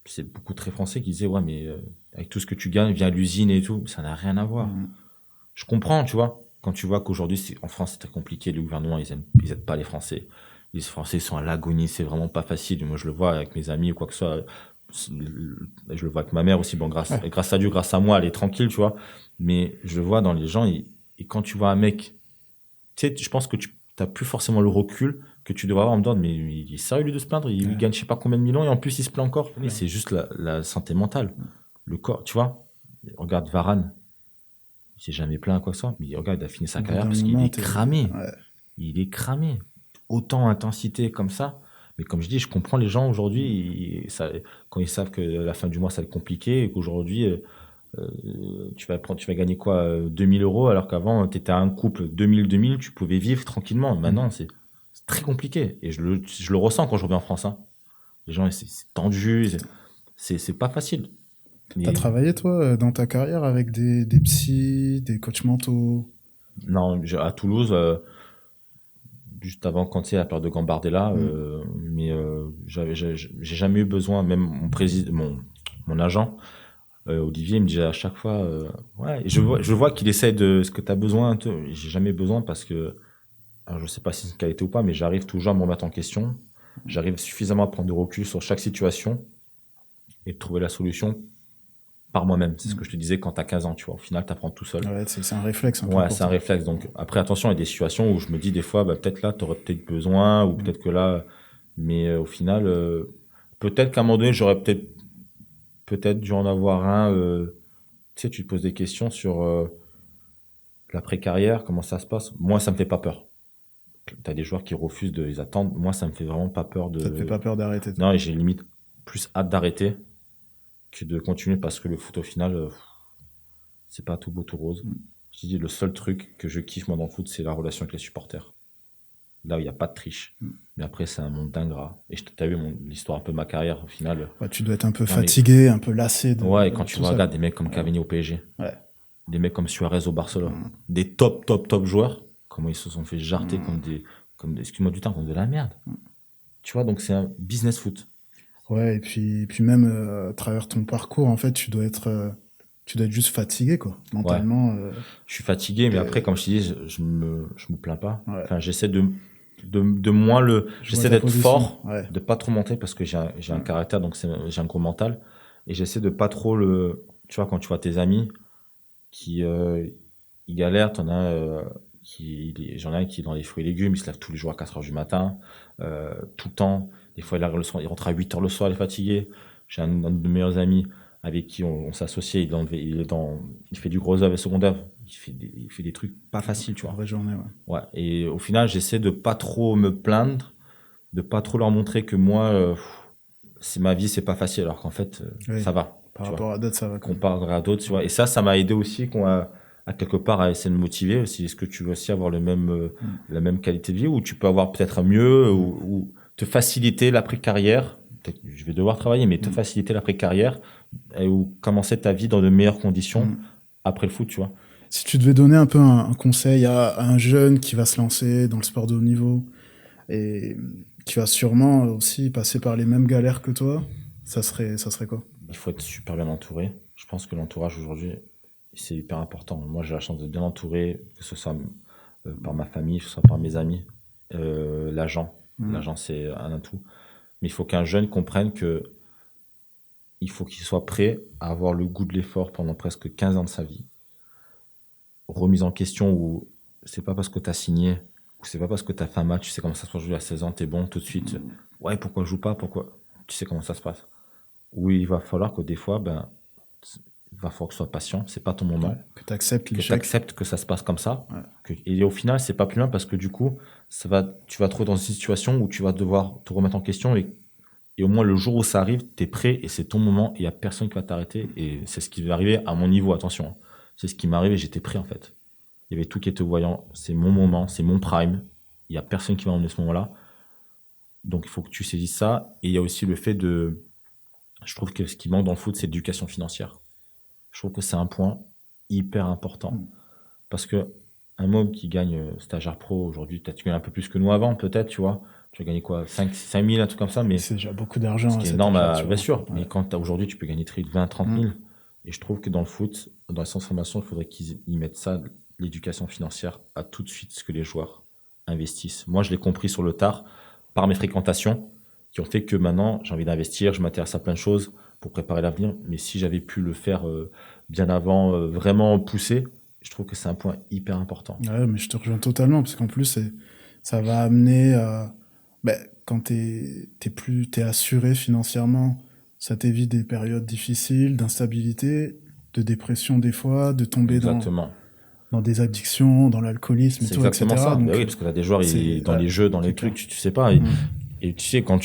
c'est beaucoup très français, qui disaient, ouais, mais avec tout ce que tu gagnes, viens à l'usine et tout. Ça n'a rien à voir. Je comprends, tu vois. Quand tu vois qu'aujourd'hui, en France, c'est très compliqué, le gouvernement, ils aident pas les Français. Les Français sont à l'agonie, c'est vraiment pas facile. Moi, je le vois avec mes amis ou quoi que ce soit. Je le vois avec ma mère aussi. Bon, grâce à Dieu, grâce à moi, elle est tranquille, tu vois. Mais je le vois dans les gens. Et quand tu vois un mec, tu sais, je pense que tu n'as plus forcément le recul que tu devrais avoir en me disant, mais il est sérieux lui de se plaindre, il gagne je sais pas combien de millions et en plus il se plaint encore. Mais c'est juste la santé mentale, le corps, tu vois. Regarde Varane, il s'est jamais plaint quoi que ce soit, mais regarde, il a fini sa carrière parce qu'il est cramé. Ouais. Il est cramé. Autant intensité comme ça. Mais comme je dis, je comprends les gens aujourd'hui, quand ils savent que la fin du mois ça va être compliqué et qu'aujourd'hui tu vas gagner quoi, 2000 euros alors qu'avant tu étais à un couple 2000, tu pouvais vivre tranquillement. Maintenant c'est très compliqué et je le ressens quand je reviens en France, hein. Les gens c'est tendu, c'est pas facile. T'as travaillé, toi, dans ta carrière avec des psys, des coachs mentaux? Non, à Toulouse, juste avant quand c'est la période de Gambardella, mais j'ai jamais eu besoin, même mon agent, Olivier, il me dit à chaque fois, ouais, je vois qu'il essaie de ce que tu as besoin, j'ai jamais besoin parce que, alors je sais pas si c'est une qualité ou pas, mais j'arrive toujours à me remettre en question, j'arrive suffisamment à prendre de recul sur chaque situation et de trouver la solution par moi-même. C'est ce que je te disais quand t'as 15 ans, tu vois. Au final, t'apprends tout seul. Ouais, c'est un réflexe. Ouais, c'est un réflexe. Donc, après, attention, il y a des situations où je me dis des fois, bah, peut-être là, t'aurais peut-être besoin, ou peut-être que là, mais au final, peut-être qu'à un moment donné, j'aurais peut-être dû en avoir un, tu sais, tu te poses des questions sur l'après-carrière, comment ça se passe. Moi, ça me fait pas peur. T'as des joueurs qui refusent de les attendre. Moi, ça me fait vraiment pas peur de... Ça te fait pas peur d'arrêter? Non, et j'ai limite plus hâte d'arrêter que de continuer parce que le foot, au final, c'est pas tout beau, tout rose. Je dis, le seul truc que je kiffe, moi, dans le foot, c'est la relation avec les supporters. Là où il n'y a pas de triche. Mais après, c'est un monde d'ingrat. Et t'as vu l'histoire un peu de ma carrière, au final. Ouais, tu dois être un peu fatigué, un peu lassé. Ouais, et quand tu regardes des mecs comme Cavani au PSG, des mecs comme Suarez au Barcelone, des top joueurs, comment ils se sont fait jarter comme des, excuse-moi du temps, comme de la merde. Tu vois, donc c'est un business foot. Ouais, et puis même à travers ton parcours, en fait, tu dois être juste fatigué, quoi, mentalement. Ouais. Je suis fatigué, mais après, comme je te dis, je me plains pas. Ouais. Enfin, j'essaie de moins j'essaie d'être fort, de pas trop monter parce que j'ai un caractère, donc j'ai un gros mental, et j'essaie de pas trop tu vois, quand tu vois tes amis qui ils galèrent, j'en ai un qui est dans les fruits et légumes, il se lève tous les jours à 4h du matin, tout le temps. Des fois, il rentre à 8h le soir, il est fatigué. J'ai un de mes meilleurs amis avec qui on s'associe, il fait du gros œuvre et second œuvre. Il fait des trucs pas faciles, tu vois. Vraie journée, ouais. Et au final, j'essaie de pas trop me plaindre, de pas trop leur montrer que moi, ma vie, c'est pas facile, alors qu'en fait, ça va. Par rapport à d'autres, ça va. Comparé à d'autres, tu vois. Et ça m'a aidé aussi à quelque part à essayer de me motiver aussi. Est-ce que tu veux aussi avoir la même qualité de vie, ou tu peux avoir peut-être mieux, ou te faciliter l'après-carrière. Peut-être que je vais devoir travailler, mais te faciliter l'après-carrière, ou commencer ta vie dans de meilleures conditions après le foot, tu vois. Si tu devais donner un peu un conseil à un jeune qui va se lancer dans le sport de haut niveau et qui va sûrement aussi passer par les mêmes galères que toi, ça serait quoi? Il faut être super bien entouré. Je pense que l'entourage aujourd'hui, c'est hyper important. Moi, j'ai la chance d'être bien entouré, que ce soit par ma famille, que ce soit par mes amis, l'agent. L'agent, c'est un atout. Mais il faut qu'un jeune comprenne que il faut qu'il soit prêt à avoir le goût de l'effort pendant presque 15 ans de sa vie. Remise en question où c'est pas parce que tu as signé, ou c'est pas parce que tu as fait un match, tu sais comment ça se passe jouer à 16 ans, t'es bon tout de suite. Ouais, pourquoi je joue pas? Pourquoi? Tu sais comment ça se passe. Oui, il va falloir que des fois, il va falloir que tu sois patient, c'est pas ton moment. Ouais, que tu acceptes l'échec. Que tu acceptes que ça se passe comme ça. Ouais. Et au final, c'est pas plus loin parce que du coup, tu vas te retrouver dans une situation où tu vas devoir te remettre en question et au moins le jour où ça arrive, tu es prêt et c'est ton moment et il n'y a personne qui va t'arrêter. Et c'est ce qui va arriver à mon niveau, attention. C'est ce qui m'est arrivé, j'étais prêt en fait. Il y avait tout qui était voyant, c'est mon moment, c'est mon prime. Il n'y a personne qui va emmener ce moment-là. Donc il faut que tu saisisses ça. Et il y a aussi le fait je trouve que ce qui manque dans le foot, c'est l'éducation financière. Je trouve que c'est un point hyper important. Parce que un môme qui gagne stagiaire pro aujourd'hui, peut-être tu gagnes un peu plus que nous avant, peut-être, tu vois. Tu as gagné quoi, 5 000, un truc comme ça, mais c'est déjà beaucoup d'argent. Ce qui est énorme, bien sûr. Ouais. Mais quand aujourd'hui, tu peux gagner 20, 30 000. Et je trouve que dans le foot, dans la transformation, il faudrait qu'ils y mettent ça, l'éducation financière, à tout de suite ce que les joueurs investissent. Moi, je l'ai compris sur le tard par mes fréquentations qui ont fait que maintenant, j'ai envie d'investir, je m'intéresse à plein de choses pour préparer l'avenir. Mais si j'avais pu le faire bien avant, vraiment pousser, je trouve que c'est un point hyper important. Ouais, mais je te rejoins totalement, parce qu'en plus, ça va amener quand t'es assuré financièrement, ça t'évite des périodes difficiles, d'instabilité, de dépression des fois, de tomber dans des addictions, dans l'alcoolisme et tout, etc. C'est exactement ça. Donc, oui, parce que t'as des joueurs, dans les jeux, dans les trucs, tu sais pas. Et tu sais, quand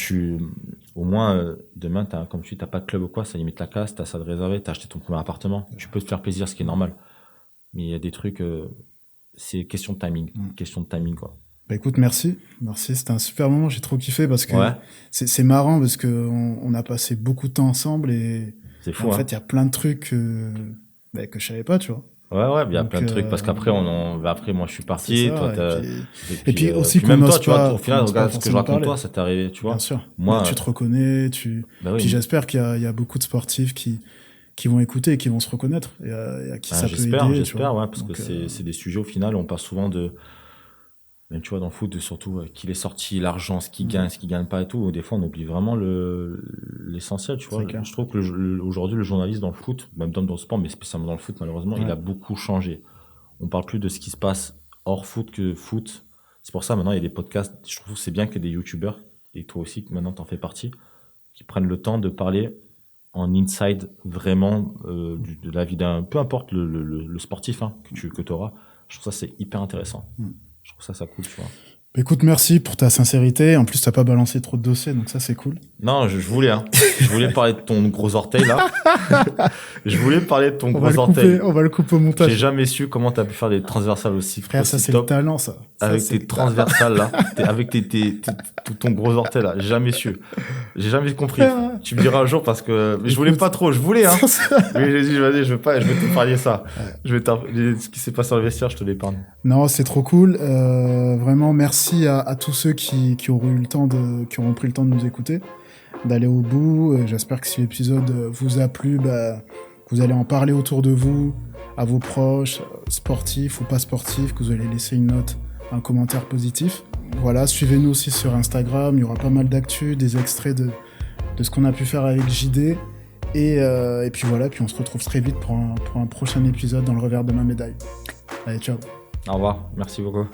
au moins, demain, comme tu dis, t'as pas de club ou quoi, ça limite la casse, t'as ça de réservé, t'as acheté ton premier appartement, tu peux te faire plaisir, ce qui est normal. Mais il y a des trucs, c'est question de timing, quoi. Bah écoute, merci, c'était un super moment, j'ai trop kiffé parce que c'est marrant parce que on a passé beaucoup de temps ensemble et c'est fou, en fait il y a plein de trucs que je savais pas, tu vois. Ouais, il y a Donc, plein de trucs parce qu'après après moi je suis parti, ça, toi et puis aussi puis même qu'on toi n'ose tu vois, pas, au final qu'on n'ose pas regarde ce que je forcément raconte parler. toi, ça t'est arrivé, tu vois. Bien sûr. Moi Mais tu te reconnais, bah puis oui, j'espère qu'il y a beaucoup de sportifs qui vont écouter et qui vont se reconnaître et à qui ça peut aider, tu vois. j'espère ouais parce Donc, que c'est des sujets au final, on parle souvent de même tu vois dans le foot surtout qu'il est sorti, l'argent, ce qu'il gagne, ce qu'il gagne pas et tout, des fois on oublie vraiment l'essentiel, tu vois. c'est clair. Je trouve que aujourd'hui le journaliste dans le foot, même dans le sport mais spécialement dans le foot malheureusement, il a beaucoup changé. On parle plus de ce qui se passe hors foot que foot. C'est pour ça maintenant il y a des podcasts. Je trouve que c'est bien qu'il y ait des youtubeurs et toi aussi que maintenant t'en fais partie, qui prennent le temps de parler en inside vraiment de la vie d'un, peu importe le sportif hein, que t'auras. Je trouve ça c'est hyper intéressant. Je trouve ça cool, tu vois. Écoute, merci pour ta sincérité. En plus, t'as pas balancé trop de dossiers, donc ça, c'est cool. Non, je voulais, hein. Je voulais parler de ton gros orteil, là. Je voulais parler de ton gros orteil. On va le couper au montage. J'ai jamais su comment t'as pu faire des transversales aussi. Frère, ça, c'est le talent, ça. Avec tes transversales, là. Avec ton gros orteil, là. J'ai jamais su. J'ai jamais compris. Tu me diras un jour parce que, mais je voulais pas trop. Je voulais, hein. Mais j'ai dit, vas-y, je vais te parler ça. Ouais. Ce qui s'est passé dans le vestiaire, je te l'épargne. Non, c'est trop cool. Vraiment, merci à tous ceux qui auront pris le temps de nous écouter, d'aller au bout. J'espère que si l'épisode vous a plu, vous allez en parler autour de vous, à vos proches, sportifs ou pas sportifs, que vous allez laisser une note, un commentaire positif. Voilà, suivez-nous aussi sur Instagram, il y aura pas mal d'actu, des extraits de ce qu'on a pu faire avec JD. Et puis voilà, puis on se retrouve très vite pour un prochain épisode dans le revers de ma médaille. Allez, ciao. Au revoir, merci beaucoup.